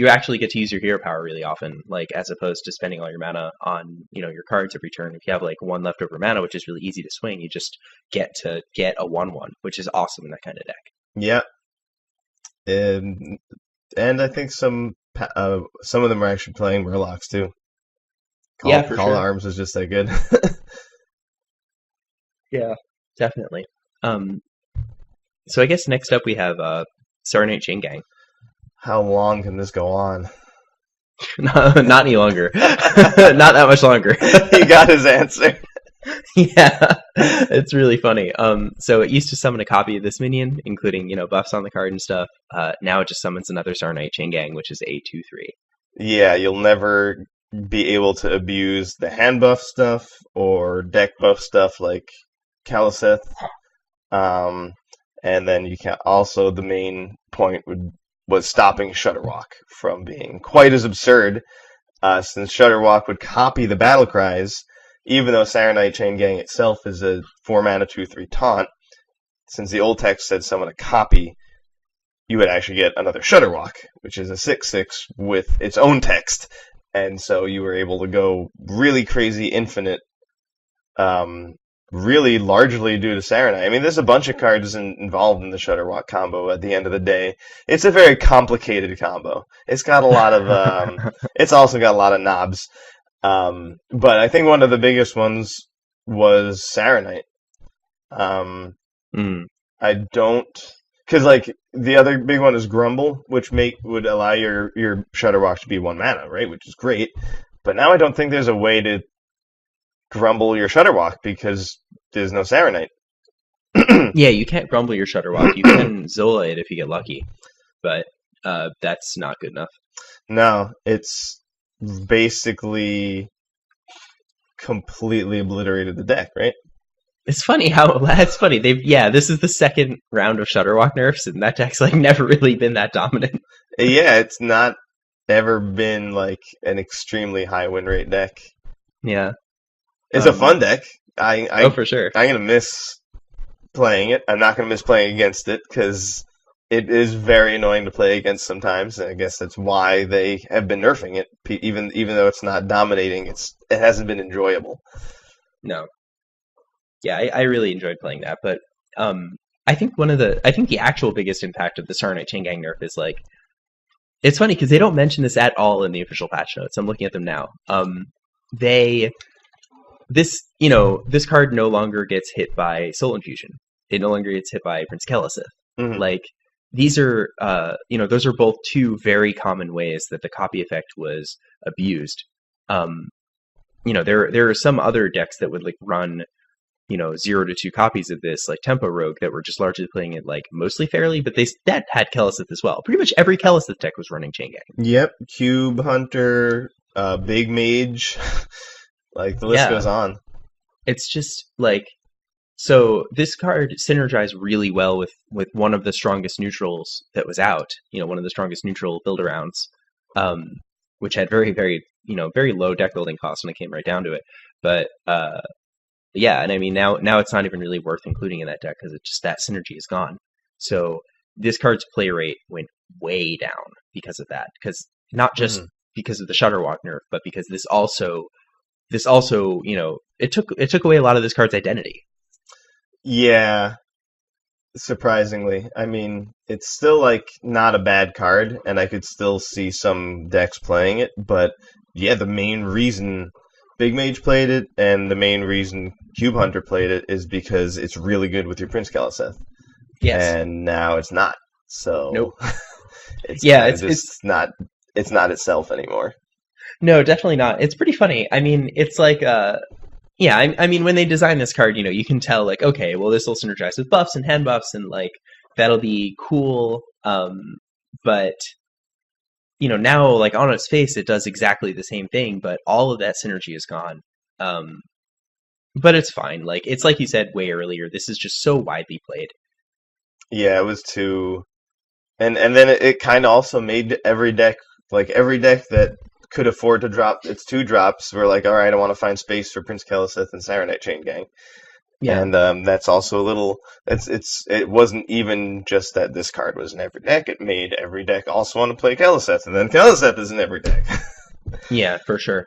actually get to use your hero power really often, like as opposed to spending all your mana on your cards every turn. If you have like 1 leftover mana, which is really easy to swing, you just get to get a 1/1, which is awesome in that kind of deck. Yeah, and I think some of them are actually playing Murlocs too. Call to Arms is just that good. Yeah, definitely. So I guess next up we have Saronite Chain Gang. How long can this go on? Not any longer. Not that much longer. He got his answer. Yeah, it's really funny. So it used to summon a copy of this minion, including buffs on the card and stuff. Now it just summons another Star Knight Chain Gang, which is a 2/3. Yeah, you'll never be able to abuse the hand buff stuff or deck buff stuff like Kaliseth. And then you can also, the main point was stopping Shudderwalk from being quite as absurd, since Shudderwalk would copy the battle cries, even though Saronite Chain Gang itself is a 4-mana 2/3 taunt. Since the old text said summon a copy, you would actually get another Shudderwalk, which is a 6/6 with its own text. And so you were able to go really crazy infinite, really largely due to Saronite. I mean, there's a bunch of cards involved in the Shudderwalk combo at the end of the day. It's a very complicated combo. It's got a lot of, it's also got a lot of knobs. But I think one of the biggest ones was Saronite. I don't... Because, like, the other big one is Grumble, which would allow your Shudderwalk to be 1 mana, right? Which is great. But now I don't think there's a way to grumble your Shudderwalk because there's no Saronite. Yeah, you can't grumble your Shudderwalk. You can Zola it if you get lucky. But that's not good enough. No, it's basically completely obliterated the deck, right? It's funny this is the second round of Shudderwalk nerfs, and that deck's like never really been that dominant. Yeah, it's not ever been like an extremely high win rate deck. Yeah. It's a fun deck. Oh, for sure. I'm going to miss playing it. I'm not going to miss playing against it because it is very annoying to play against sometimes. And I guess that's why they have been nerfing it. Even though it's not dominating, it hasn't been enjoyable. No. Yeah, I really enjoyed playing that. But I think the actual biggest impact of the Saronite Chain Gang nerf is like, it's funny because they don't mention this at all in the official patch notes. I'm looking at them now. This card no longer gets hit by Soul Infusion. It no longer gets hit by Prince Kaliseth. Mm-hmm. Like, these are, those are both two very common ways that the copy effect was abused. There are some other decks that would like run, 0 to 2 copies of this, like Tempo Rogue, that were just largely playing it like mostly fairly, but that had Kaliseth as well. Pretty much every Kaliseth deck was running Chain Gang. Yep, Cube Hunter, Big Mage. Like, the list goes on. It's just, like... So, this card synergized really well with one of the strongest neutrals that was out. One of the strongest neutral build-arounds, which had very, very, very low deck building costs when it came right down to it. But, yeah, and I mean, now it's not even really worth including in that deck, because that synergy is gone. So, this card's play rate went way down because of that. Because, not just because of the Shudderwalk nerf, but because this also, it took away a lot of this card's identity. Yeah, surprisingly. I mean, it's still like not a bad card, and I could still see some decks playing it, but yeah, the main reason Big Mage played it, and the main reason Cube Hunter played it is because it's really good with your Prince Kaliseth. Yes. And now it's not. So nope. it's not itself anymore. No, definitely not. It's pretty funny. I mean, it's like, I mean, when they design this card, you can tell, like, okay, well, this will synergize with buffs and hand buffs, and, like, that'll be cool. But, now, like, on its face, it does exactly the same thing, but all of that synergy is gone. But it's fine. Like, it's like you said way earlier, this is just so widely played. Yeah, it was too... And then it kind of also made every deck that could afford to drop its 2 drops, we're like, all right, I want to find space for Prince Kaliseth and Saronite Chain Gang. Yeah. And that's also a little... It wasn't even just that this card was in every deck, it made every deck also want to play Kaliseth, and then Kaliseth is in every deck. Yeah, for sure.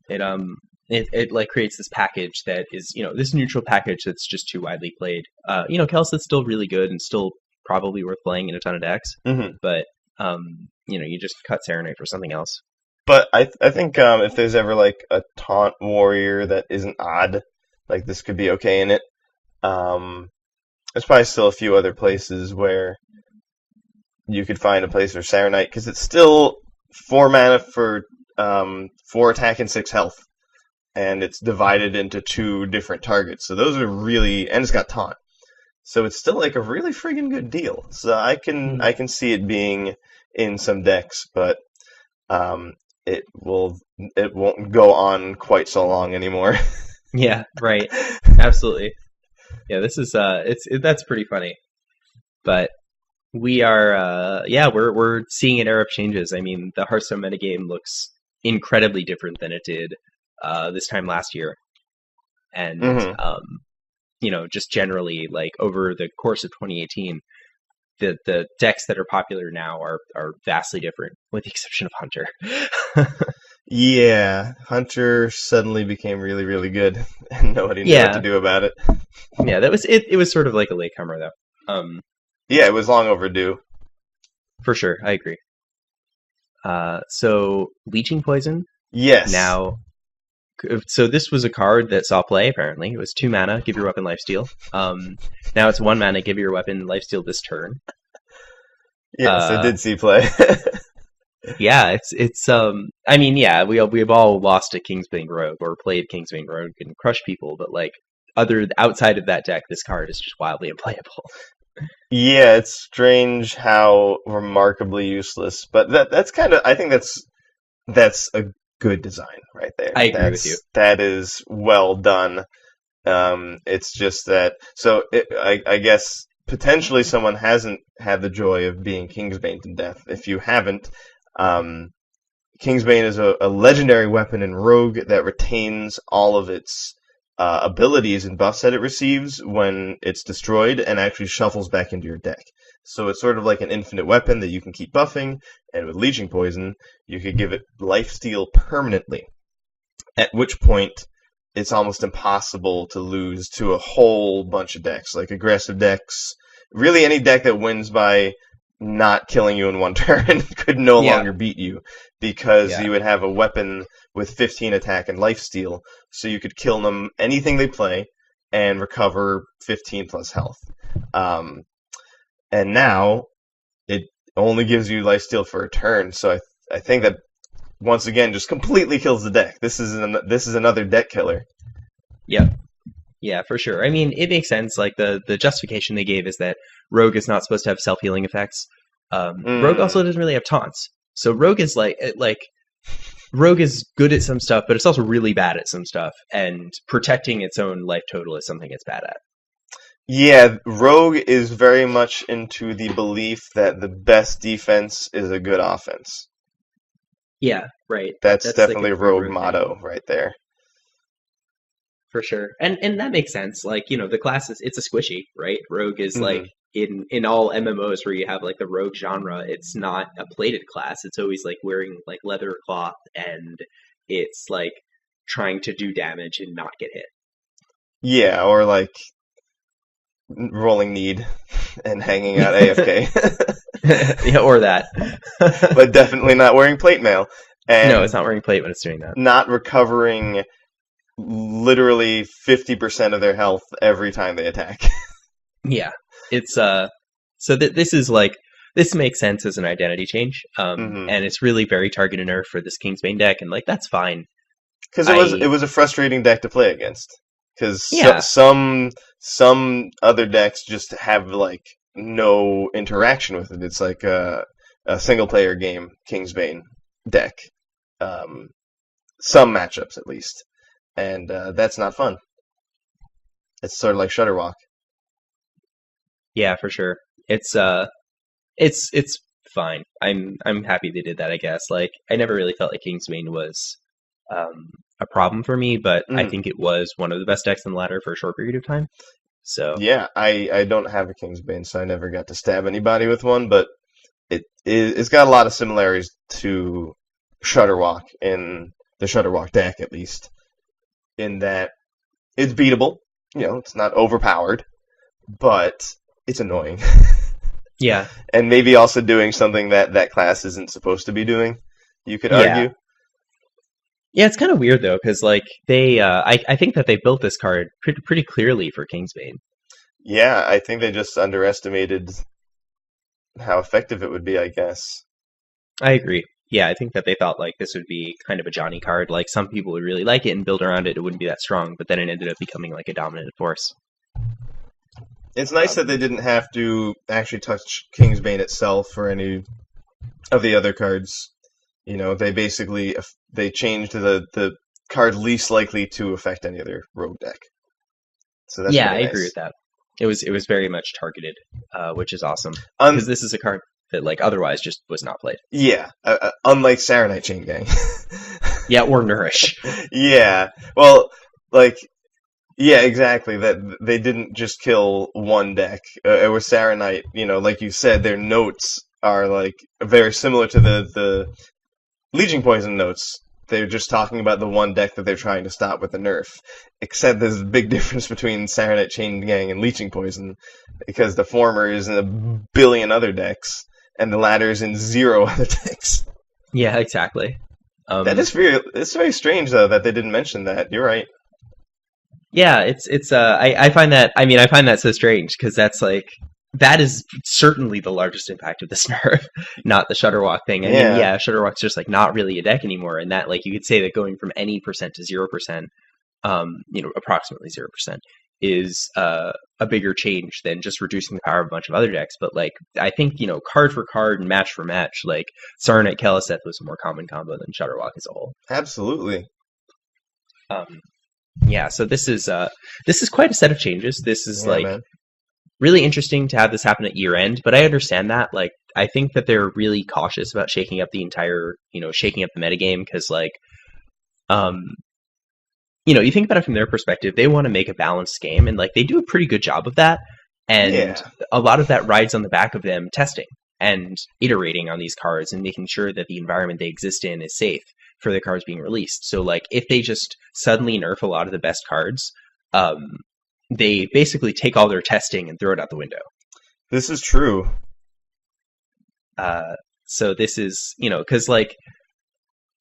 It like creates this package that is, this neutral package that's just too widely played. Kaliseth's still really good and still probably worth playing in a ton of decks, but, you just cut Saronite for something else. But I think if there's ever, like, a taunt warrior that isn't odd, like, this could be okay in it. There's probably still a few other places where you could find a place for Saronite, because it's still 4 mana for 4 attack and 6 health. and it's divided into 2 different targets. So those are really, and it's got taunt. So it's still like a really friggin' good deal. So I can see it being in some decks, but it won't go on quite so long anymore. Yeah, right. Absolutely. Yeah, this is that's pretty funny. But we are we're seeing an era of changes. I mean, the Hearthstone metagame looks incredibly different than it did this time last year. And just generally, like, over the course of 2018, the decks that are popular now are vastly different, with the exception of Hunter. Yeah, Hunter suddenly became really, really good, and nobody knew what to do about it. Yeah, that was it. It was sort of like a latecomer, though. Yeah, it was long overdue. For sure, I agree. So Leeching Poison. Yes. Now, so this was a card that saw play. Apparently, it was 2 mana, give your weapon lifesteal. Now it's 1 mana, give your weapon lifesteal this turn. Yes, I did see play. Yeah, it's. I mean, yeah, we've all lost a Kingsbane Rogue or played Kingsbane Rogue and crushed people, but like outside of that deck, this card is just wildly unplayable. Yeah, it's strange how remarkably useless, but that's kind of, I think that's a good design right there. I agree with you. That is well done. It's just that, so I guess potentially someone hasn't had the joy of being Kingsbane to death. If you haven't, Kingsbane is a legendary weapon in Rogue that retains all of its abilities and buffs that it receives when it's destroyed, and actually shuffles back into your deck. So it's sort of like an infinite weapon that you can keep buffing, and with Leeching Poison, you could give it lifesteal permanently. At which point, it's almost impossible to lose to a whole bunch of decks, like aggressive decks. Really, any deck that wins by not killing you in one turn could no longer beat you, because you would have a weapon with 15 attack and lifesteal, so you could kill them anything they play and recover 15 plus health. And now it only gives you lifesteal for a turn, so I think that once again just completely kills the deck. This is another deck killer. Yep. Yeah, for sure. I mean, it makes sense. Like, the justification they gave is that Rogue is not supposed to have self-healing effects. Rogue also doesn't really have taunts. So Rogue is Rogue is good at some stuff, but it's also really bad at some stuff. And protecting its own life total is something it's bad at. Yeah, Rogue is very much into the belief that the best defense is a good offense. Yeah, right. That's definitely like a Rogue motto right there. For sure. And that makes sense. Like, the class it's a squishy, right? Rogue is like in all MMOs where you have like the rogue genre, it's not a plated class. It's always like wearing like leather cloth, and it's like trying to do damage and not get hit. Yeah, or like rolling need and hanging out AFK. Yeah, or that. But definitely not wearing plate mail. And no, it's not wearing plate when it's doing that. Not recovering literally 50% of their health every time they attack. Yeah. It's so this is like, this makes sense as an identity change. And it's really very targeted nerf for this Kingsbane deck, and like that's fine. Because it was a frustrating deck to play against. Because some other decks just have like no interaction with it. It's like a single player game Kingsbane deck. Some matchups at least. And that's not fun. It's sort of like Shutterwalk. Yeah, for sure. It's fine. I'm happy they did that, I guess. Like, I never really felt like Kingsbane was a problem for me, but I think it was one of the best decks on the ladder for a short period of time. So yeah, I don't have a Kingsbane, so I never got to stab anybody with one, but it's got a lot of similarities to Shutterwalk in the Shutterwalk deck, at least, in that it's beatable. It's not overpowered, but it's annoying. Yeah. And maybe also doing something that class isn't supposed to be doing, you could argue. Yeah, it's kind of weird, though, because like they, I think that they built this card pretty clearly for Kingsbane. Yeah, I think they just underestimated how effective it would be, I guess. I agree. Yeah, I think that they thought like this would be kind of a Johnny card. Like some people would really like it and build around it. It wouldn't be that strong, but then it ended up becoming like a dominant force. It's nice that they didn't have to actually touch Kingsbane itself or any of the other cards. You know, they basically they changed the card least likely to affect any other rogue deck. So that's I nice. agree with that. It was very much targeted, which is awesome because this is a card that like otherwise just was not played. Yeah, unlike Saronite Chain Gang. Yeah, or Nourish. Yeah, well, like, yeah, exactly. That they didn't just kill one deck. It was Saronite. You know, like you said, their notes are like very similar to the Legion Poison notes. They're just talking about the one deck that they're trying to stop with the nerf. Except there's a big difference between Saronite Chain Gang and Leeching Poison, because the former is in a billion other decks, and the latter is in 0 other decks. Yeah, exactly. It's very strange though that they didn't mention that. You're right. Yeah, I find that so strange because that is certainly the largest impact of this nerf, not the Shutterwalk thing. I mean, Shutterwalk's just like not really a deck anymore, and that like you could say that going from any percent to 0%, approximately 0%, is a bigger change than just reducing the power of a bunch of other decks. But like I think card for card and match for match, like Saronite Keleseth was a more common combo than Shutterwalk as a whole. Absolutely. Yeah, so this is quite a set of changes. This is really interesting to have this happen at year end, but I understand that. Like, I think that they're really cautious about shaking up the entire, shaking up the metagame because, like, you think about it from their perspective, they want to make a balanced game, and like they do a pretty good job of that. And a lot of that rides on the back of them testing and iterating on these cards and making sure that the environment they exist in is safe for the cards being released. So like if they just suddenly nerf a lot of the best cards, they basically take all their testing and throw it out the window. This is true. So this is, because like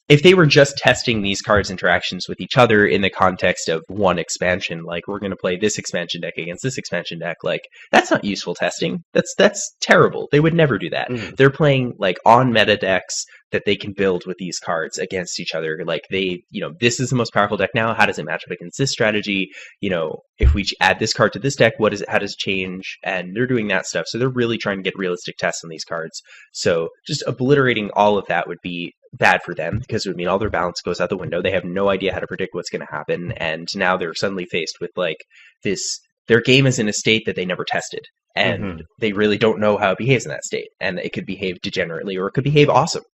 if they were just testing these cards' interactions with each other in the context of one expansion, like we're going to play this expansion deck against this expansion deck, like that's not useful testing. That's terrible. They would never do that. Mm. They're playing like on meta decks that they can build with these cards against each other. Like they, this is the most powerful deck now. How does it match up against this strategy? If we add this card to this deck, how does it change? And they're doing that stuff. So they're really trying to get realistic tests on these cards. So just obliterating all of that would be bad for them because it would mean all their balance goes out the window. They have no idea how to predict what's going to happen. And now they're suddenly faced with like this, their game is in a state that they never tested. And they really don't know how it behaves in that state. And it could behave degenerately or it could behave awesome.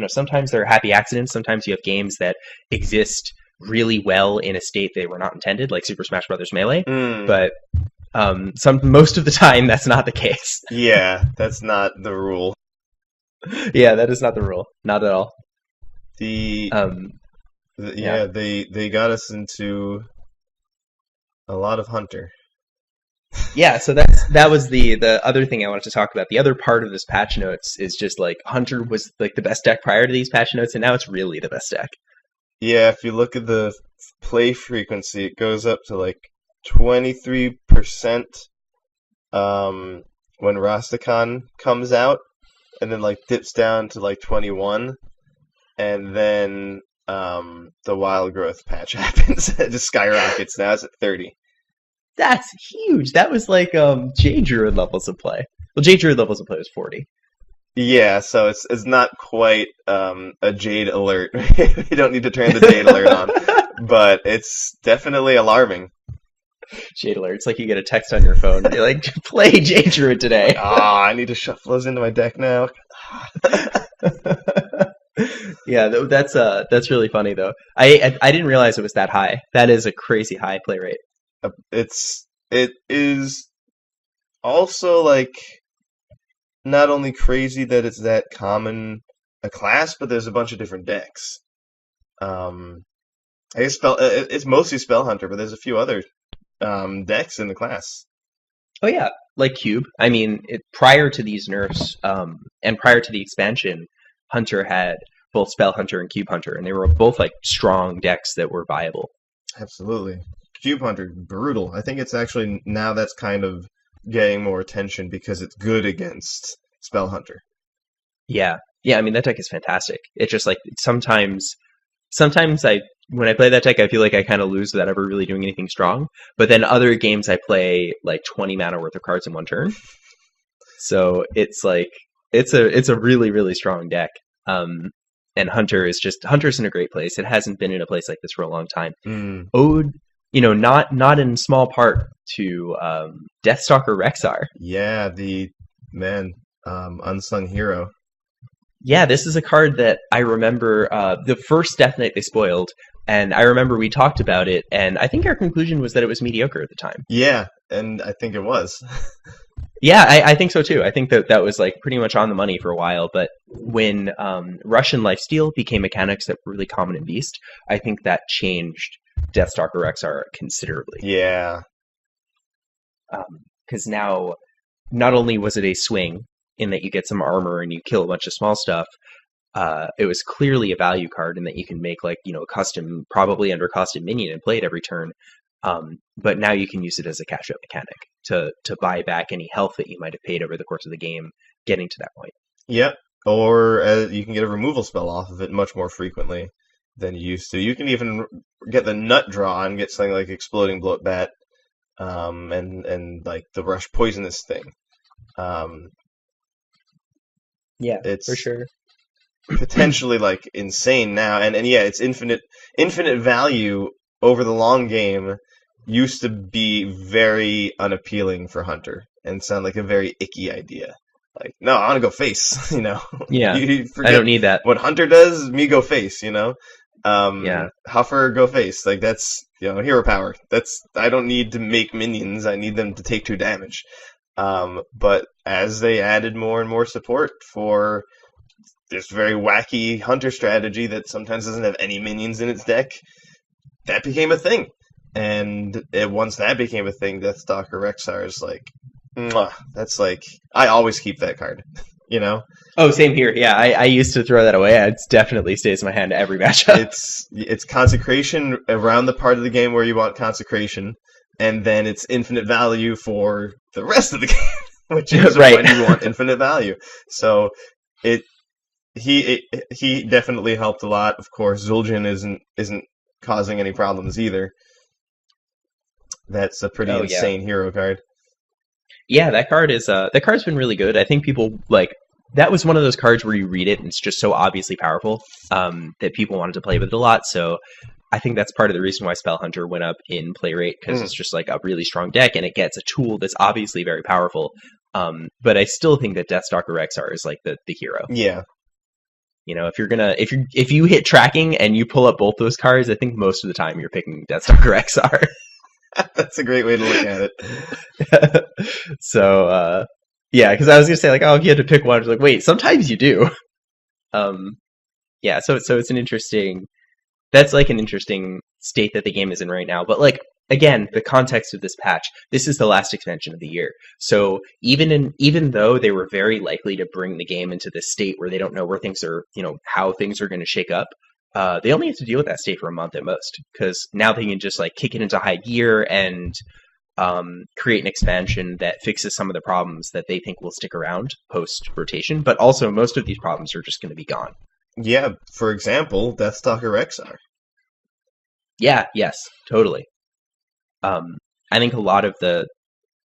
Sometimes there are happy accidents. Sometimes you have games that exist really well in a state they were not intended, like Super Smash Bros. Melee. But most of the time, that's not the case. Yeah, that's not the rule. Yeah, that is not the rule. Not at all. They got us into a lot of Hunter. Yeah, so that was the other thing I wanted to talk about. The other part of this patch notes is just like Hunter was like the best deck prior to these patch notes, and now it's really the best deck. Yeah, if you look at the play frequency, it goes up to like 23% when Rastakhan comes out, and then like dips down to like 21, and then the Wild Growth patch happens. It just skyrockets. Now it's at 30. That's huge. That was like J Druid levels of play. Well, J Druid levels of play was 40. Yeah, so it's not quite a Jade alert. You don't need to turn the Jade alert on, but it's definitely alarming. Jade alert. It's like you get a text on your phone. You're like, play J Druid today. I need to shuffle those into my deck now. Yeah, that's really funny though. I didn't realize it was that high. That is a crazy high play rate. It is also like not only crazy that it's that common a class, but there's a bunch of different decks. I guess it's mostly Spell Hunter, but there's a few other decks in the class. Oh yeah, like Cube. I mean, prior to these nerfs and prior to the expansion, Hunter had both Spell Hunter and Cube Hunter, and they were both like strong decks that were viable. Absolutely. Cube Hunter, brutal. I think it's actually, now that's kind of getting more attention because it's good against Spell Hunter. Yeah. Yeah, I mean that deck is fantastic. It's just like sometimes when I play that deck, I feel like I kind of lose without ever really doing anything strong. But then other games, I play like 20 mana worth of cards in one turn. So it's like it's a really really strong deck. And Hunter's in a great place. It hasn't been in a place like this for a long time. Ode, not in small part to Deathstalker Rexar. Yeah, the unsung hero. Yeah, this is a card that I remember the first Death Knight they spoiled, and I remember we talked about it, and I think our conclusion was that it was mediocre at the time. Yeah, and I think it was. Yeah, I think so too. I think that was like pretty much on the money for a while, but when Rush and Lifesteal became mechanics that were really common in Beast, I think that changed Deathstalker Rexar considerably. Yeah. Because now, not only was it a swing, in that you get some armor and you kill a bunch of small stuff, it was clearly a value card in that you can make like a custom, probably undercosted minion and play it every turn. But now you can use it as a cash-out mechanic to buy back any health that you might have paid over the course of the game, getting to that point. Yep, or you can get a removal spell off of it much more frequently than you used to. You can even get the nut draw and get something like Exploding Bloatbat, and like the Rush Poisonous thing. Yeah, it's for sure. Potentially like insane now, and yeah, it's infinite value over the long game. Used to be very unappealing for Hunter and sound like a very icky idea. Like, no, I want to go face. Yeah, you I don't need that. What Hunter does, me go face. Yeah, Huffer go face. Like that's hero power. I don't need to make minions. I need them to take 2 damage. But as they added more and more support for this very wacky Hunter strategy that sometimes doesn't have any minions in its deck, that became a thing. And once that became a thing, Deathstalker Rexar is like, mwah, that's like, I always keep that card, Oh, same here. Yeah, I used to throw that away. It definitely stays in my hand every matchup. It's consecration around the part of the game where you want consecration, and then it's infinite value for the rest of the game, which is right. when you want infinite value. So he definitely helped a lot. Of course, Zul'jin isn't causing any problems either. That's a pretty insane hero card. Yeah, that card's been really good. I think people that was one of those cards where you read it and it's just so obviously powerful that people wanted to play with it a lot. So I think that's part of the reason why Spell Hunter went up in play rate, because it's just like a really strong deck and it gets a tool that's obviously very powerful. But I still think that Deathstalker Rexar is like the hero. Yeah. If you hit tracking and you pull up both those cards, I think most of the time you're picking Deathstalker Rexar. That's a great way to look at it. So, yeah, because I was going to say, like, oh, if you had to pick one, I was like, wait, sometimes you do. Yeah, so it's an interesting... That's, like, an interesting state that the game is in right now. But, like, again, the context of this patch, this is the last expansion of the year. So even though they were very likely to bring the game into this state where they don't know where things are, how things are going to shake up, they only have to deal with that state for a month at most, because now they can just like kick it into high gear and create an expansion that fixes some of the problems that they think will stick around post rotation. But also, most of these problems are just going to be gone. Yeah, for example, Deathstalker Rexar. Yeah, yes, totally. I think a lot of the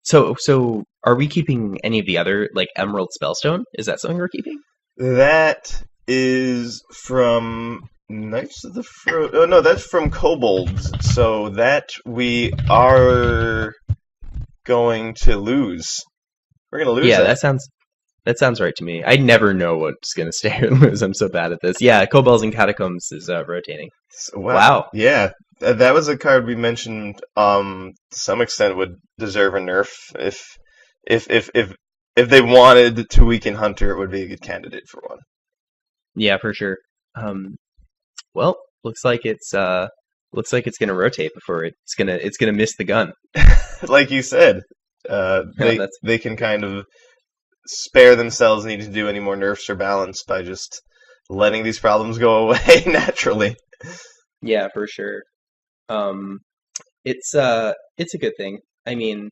so are we keeping any of the other like Emerald Spellstone? Is that something we're keeping? That is from Knights of the Frozen. Oh no, that's from Kobolds. So that we are going to lose. We're going to lose. Yeah, that sounds right to me. I never know what's going to stay or lose. I'm so bad at this. Yeah, Kobolds and Catacombs is rotating. Wow. Yeah, that was a card we mentioned. To some extent, would deserve a nerf if they wanted to weaken Hunter. It would be a good candidate for one. Yeah, for sure. Well, looks like it's going to rotate before it's gonna miss the gun. Like you said, they can kind of spare themselves needing to do any more nerfs or balance by just letting these problems go away naturally. Yeah, for sure. It's a good thing. I mean,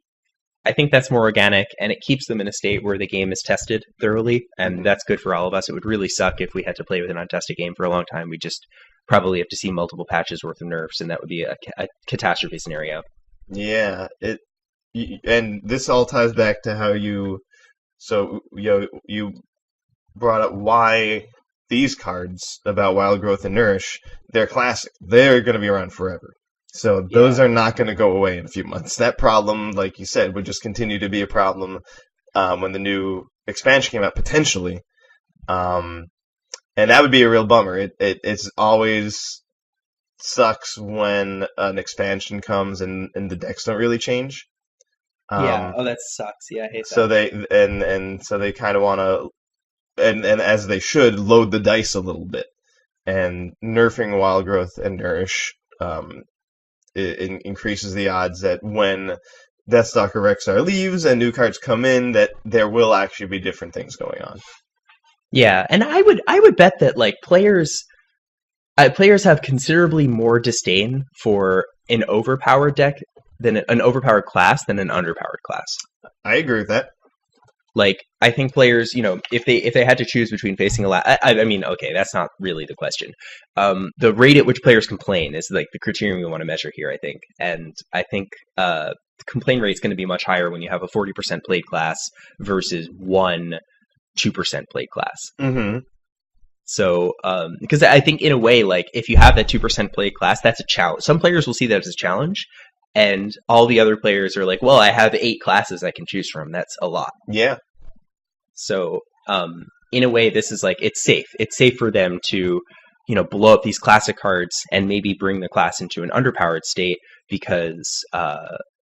I think that's more organic, and it keeps them in a state where the game is tested thoroughly, and that's good for all of us. It would really suck if we had to play with an untested game for a long time. We just probably have to see multiple patches worth of nerfs, and that would be a catastrophe scenario. Yeah, and this all ties back to how you brought up why these cards about Wild Growth and Nourish, they're classic. They're going to be around forever. So those are not going to go away in a few months. That problem, like you said, would just continue to be a problem when the new expansion came out, potentially. And that would be a real bummer. It's always sucks when an expansion comes and the decks don't really change. That sucks. Yeah, I hate that. So they kind of want to, and as they should, load the dice a little bit. And nerfing Wild Growth and Nourish it increases the odds that when Deathstalker Rexar leaves and new cards come in, that there will actually be different things going on. Yeah, and I would bet that like players have considerably more disdain for an overpowered deck than an overpowered class than an underpowered class. I agree with that. Like, I think players, if they had to choose between facing I mean, okay, that's not really the question. The rate at which players complain is like the criterion we want to measure here, I think. And I think the complaint rate is going to be much higher when you have a 40% played class versus 2% played class. Mm-hmm. So, because I think in a way, like, if you have that 2% played class, that's a challenge. Some players will see that as a challenge. And all the other players are like, well, I have 8 classes I can choose from. That's a lot. Yeah. So, in a way, this is like, it's safe. It's safe for them to, blow up these classic cards and maybe bring the class into an underpowered state because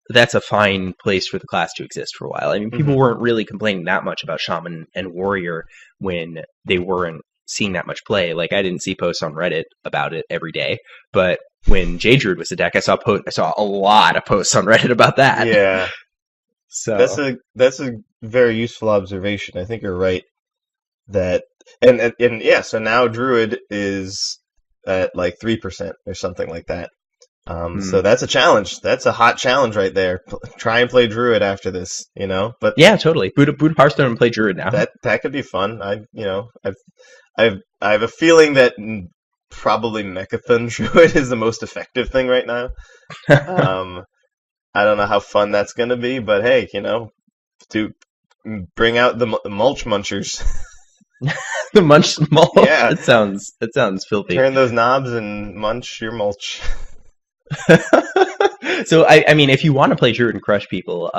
that's a fine place for the class to exist for a while. I mean, people weren't really complaining that much about Shaman and Warrior when they weren't seeing that much play. Like, I didn't see posts on Reddit about it every day, but when Druid was a deck, I saw a lot of posts on Reddit about that. Yeah. So that's a very useful observation. I think you're right that and yeah, so now Druid is at like 3% or something like that. So that's a challenge. That's a hot challenge right there. Try and play Druid after this, But yeah, totally. Boot up Hearthstone and play Druid now. That could be fun. I have a feeling that probably Mechathon Druid is the most effective thing right now. I don't know how fun that's going to be, but hey, to bring out the mulch munchers. The mulch. Yeah, that sounds filthy. Turn those knobs and munch your mulch. So I mean, if you want to play Druid and crush people,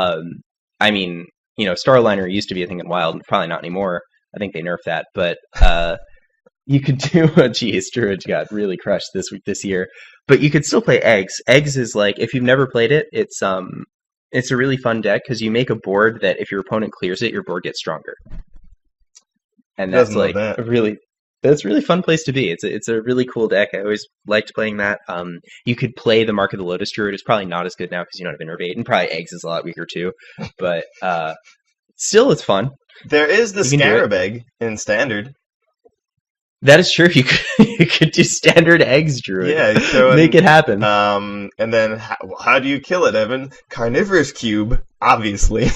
I mean, Starliner used to be a thing in Wild, probably not anymore. I think they nerfed that, but you could do Druid got really crushed this year, but you could still play Eggs. Eggs is like, if you've never played it, it's a really fun deck because you make a board that if your opponent clears it, your board gets stronger, and that's like that's a really fun place to be. It's a really cool deck. I always liked playing that. You could play the Mark of the Lotus Druid. It's probably not as good now because you don't have Innervate, and probably Eggs is a lot weaker too, but still, it's fun. There is the Scarab Egg in Standard. That is true. You could do Standard Eggs Druid. Yeah, make it happen. And then how do you kill it, Evan? Carnivorous Cube, obviously.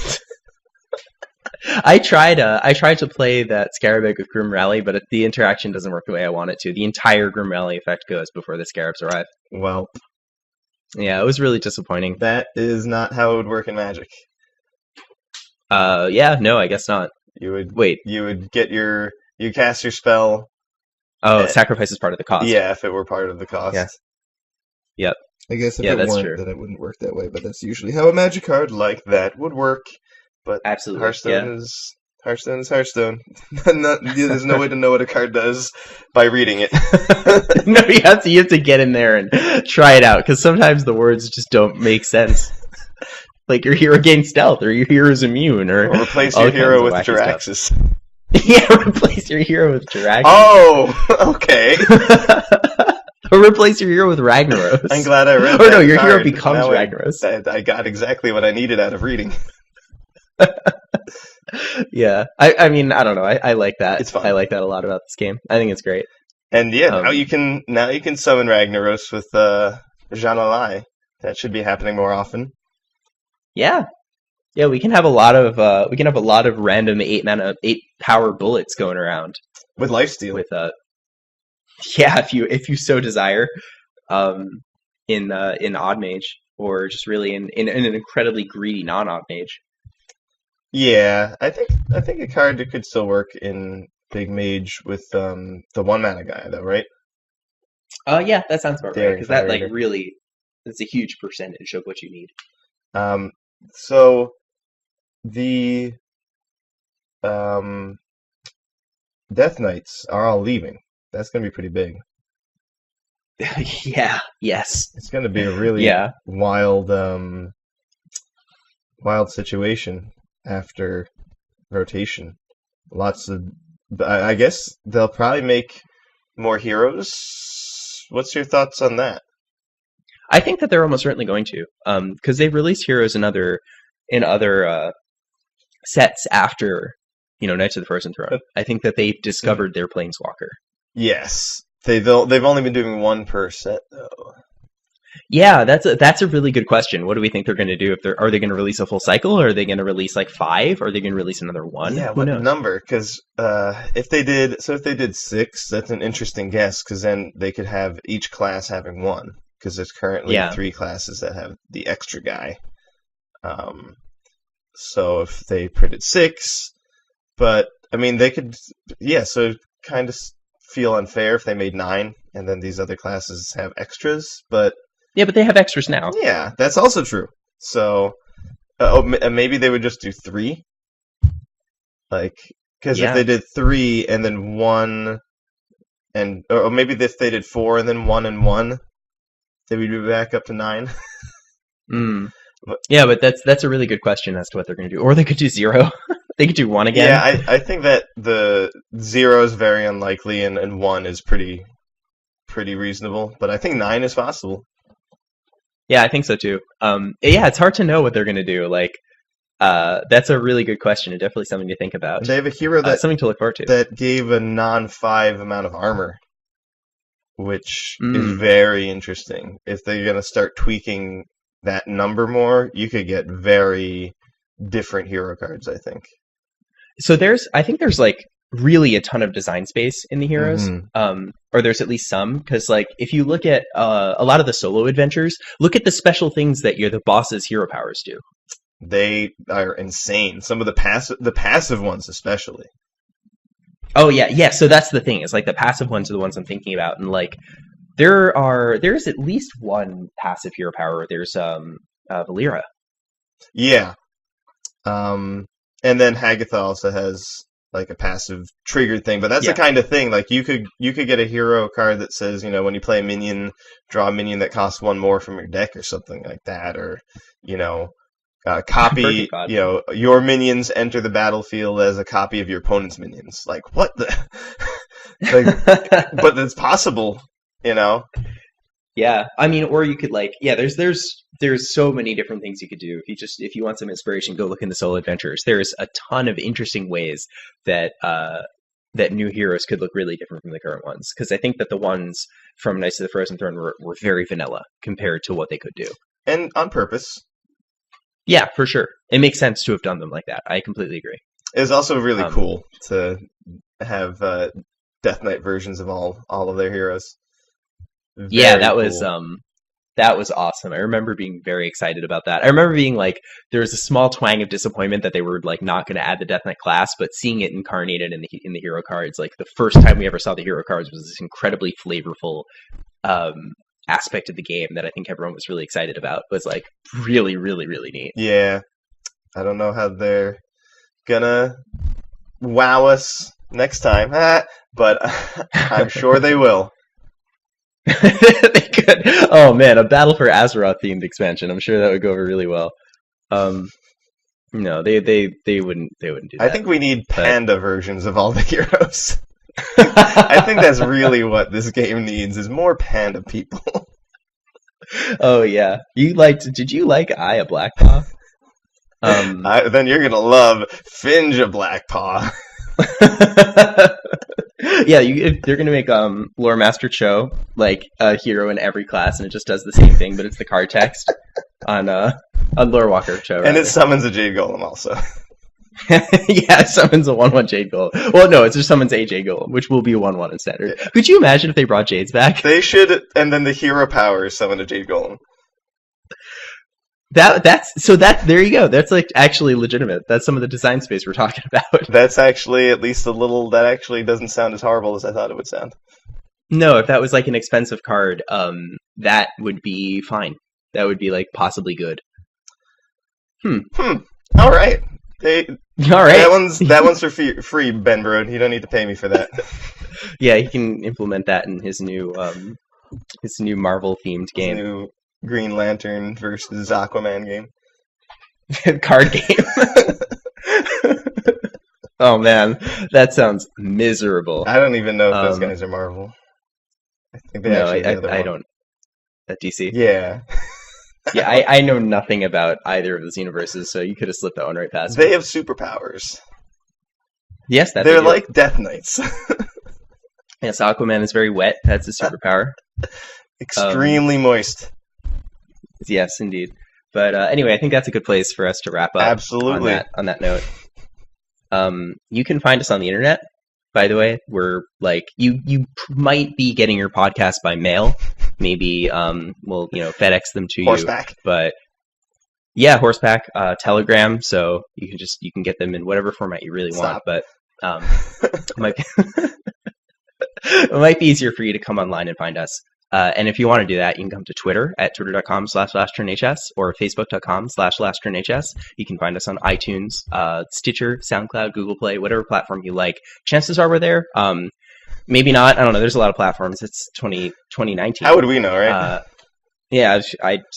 I tried to play that Scarab Egg with Grim Rally, but the interaction doesn't work the way I want it to. The entire Grim Rally effect goes before the Scarabs arrive. Well, yeah, it was really disappointing. That is not how it would work in Magic. Yeah, no, I guess not. You would you cast your spell. Oh, sacrifice is part of the cost. Yeah, if it were part of the cost. Yeah. Yep. I guess if it weren't, true. then it wouldn't work that way, but that's usually how a Magic card like that would work. But absolutely, Hearthstone is Hearthstone. There's no way to know what a card does by reading it. No, you have to get in there and try it out, because sometimes the words just don't make sense. Like your hero gains stealth, or your hero's immune, or replace your hero with Jiraxis. Yeah, replace your hero with Jiraxis. Oh, okay. Or replace your hero with Ragnaros. I'm glad I read that. Or no, your card. hero becomes Ragnaros. I got exactly what I needed out of reading. Yeah, I mean, I don't know. I like that. It's fun. I like that a lot about this game. I think it's great. And yeah, now you can summon Ragnaros with Janalai. That should be happening more often. Yeah. Yeah, we can have a lot of random 8 power bullets going around with lifesteal. With yeah, if you so desire, in odd mage, or just really in an incredibly greedy non-odd mage. Yeah, I think a card that could still work in big mage with the 1-mana guy though, right? Yeah, that sounds about right, because that like really is a huge percentage of what you need. So the Death Knights are all leaving. That's gonna be pretty big. Yeah. Yes. It's gonna be a really wild situation after rotation. Lots of, I guess they'll probably make more heroes. What's your thoughts on that? I think that they're almost certainly going to, because they've released heroes in other sets after, Knights of the Frozen Throne. I think that they've discovered their Planeswalker. Yes, they've only been doing one per set though. Yeah, that's a really good question. What do we think they're going to do? Are they going to release a full cycle, or are they going to release like 5, or are they going to release another 1? Yeah, what number? Because if they did 6, that's an interesting guess. Because then they could have each class having 1. Because there's currently 3 classes that have the extra guy. So if they printed 6, but I mean they could, So it kind of feel unfair if they made 9 and then these other classes have extras, but. Yeah, but they have extras now. Yeah, that's also true. So, maybe they would just do 3? Like, because if they did 3 and then 1, or maybe if they did 4 and then 1 and 1, they would be back up to 9. Yeah, but that's a really good question as to what they're going to do. Or they could do 0. They could do 1 again. Yeah, I think that the 0 is very unlikely and 1 is pretty reasonable. But I think 9 is possible. Yeah, I think so too. Yeah, it's hard to know what they're going to do. Like, that's a really good question and definitely something to think about. They have a hero something to look forward to that gave a non-5 amount of armor, which is very interesting. If they're going to start tweaking that number more, you could get very different hero cards, I think. So I think there's like really a ton of design space in the heroes, or there's at least some, because like if you look at a lot of the solo adventures, look at the special things that the boss's hero powers do. They are insane. Some of the passive ones especially. Oh yeah. So that's the thing, is like the passive ones are the ones I'm thinking about, and like there's at least one passive hero power. There's Valera. Yeah. And then Hagatha also has like a passive triggered thing, but that's the kind of thing, like you could get a hero card that says, when you play a minion, draw a minion that costs 1 more from your deck or something like that, or copy, your minions enter the battlefield as a copy of your opponent's minions. Like what the but it's possible, Yeah, I mean, or you could like, there's so many different things you could do. If you want some inspiration, go look into Solo Adventures. There's a ton of interesting ways that new heroes could look really different from the current ones. Because I think that the ones from Knights of the Frozen Throne were very vanilla compared to what they could do. And on purpose. Yeah, for sure. It makes sense to have done them like that. I completely agree. It was also really cool to have Death Knight versions of all of their heroes. That was awesome. I remember being very excited about that. I remember being like, there was a small twang of disappointment that they were like not going to add the Death Knight class, but seeing it incarnated in the hero cards, like the first time we ever saw the hero cards, was this incredibly flavorful aspect of the game that I think everyone was really excited about. It was like really, really, really neat. Yeah, I don't know how they're gonna wow us next time, but I'm sure they will. They could. Oh man, a Battle for Azeroth themed expansion. I'm sure that would go over really well. No, they wouldn't do that. I think we need panda versions of all the heroes. I think that's really what this game needs, is more panda people. Oh yeah, did you like Eye of Blackpaw? Then you're gonna love Finge of Blackpaw. Yeah, they're gonna make Lore Master Cho like a hero in every class, and it just does the same thing, but it's the card text on A Lore Walker show, and it summons a Jade Golem also. Yeah, it summons a 1/1 Jade Golem. Well, no, it just summons a Jade Golem, which will be a 1/1 in standard. Yeah. Could you imagine if they brought Jades back? They should, and then the hero powers summon a Jade Golem. There you go. That's like actually legitimate. That's some of the design space we're talking about. That's actually at least a little. That actually doesn't sound as horrible as I thought it would sound. No, if that was like an expensive card, that would be fine. That would be like possibly good. All right. All right. That one's for free, Ben Brode. You don't need to pay me for that. Yeah, he can implement that in his new Marvel themed game. His new Green Lantern versus Aquaman game. Card game. Oh man, that sounds miserable. I don't even know if those guys are Marvel. I think I don't. At DC. Yeah. Yeah, I know nothing about either of those universes, so you could have slipped that one right past me. They have superpowers. Yes, they're like Death Knights. Yes, Aquaman is very wet. That's his superpower. Extremely moist. Yes, indeed. But anyway, I think that's a good place for us to wrap up. Absolutely. On that note. You can find us on the internet. By the way, we're like you might be getting your podcast by mail. Maybe we'll FedEx them to Horseback. You. But yeah, Horseback, Telegram. So you can get them in whatever format you really want. But it might be easier for you to come online and find us. And if you want to do that, you can come to Twitter at twitter.com/LastTurnHS or facebook.com/LastTurnHS. You can find us on iTunes, Stitcher, SoundCloud, Google Play, whatever platform you like. Chances are we're there. Maybe not. I don't know. There's a lot of platforms. It's 2019. How would we know, right? Yeah,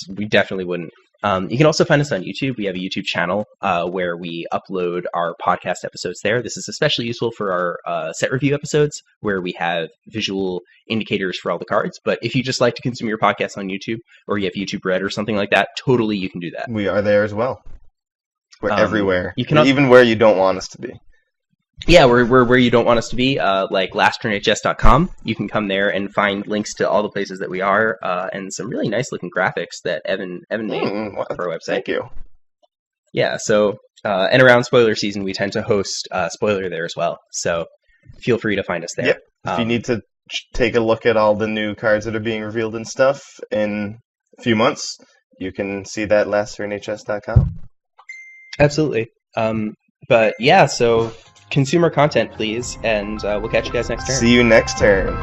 we definitely wouldn't. You can also find us on YouTube. We have a YouTube channel where we upload our podcast episodes there. This is especially useful for our set review episodes where we have visual indicators for all the cards. But if you just like to consume your podcast on YouTube or you have YouTube Red or something like that, totally you can do that. We are there as well. We're everywhere. Even where you don't want us to be. Yeah, we're where you don't want us to be, like lastturnhs.com. You can come there and find links to all the places that we are, and some really nice looking graphics that Evan made for our website. Thank you. Yeah, so and around spoiler season, we tend to host spoiler there as well. So feel free to find us there. Yep. If you need to take a look at all the new cards that are being revealed and stuff in a few months, you can see that at lastturnhs.com. Absolutely. But yeah, so consumer content, please, and we'll catch you guys next turn. See you next turn.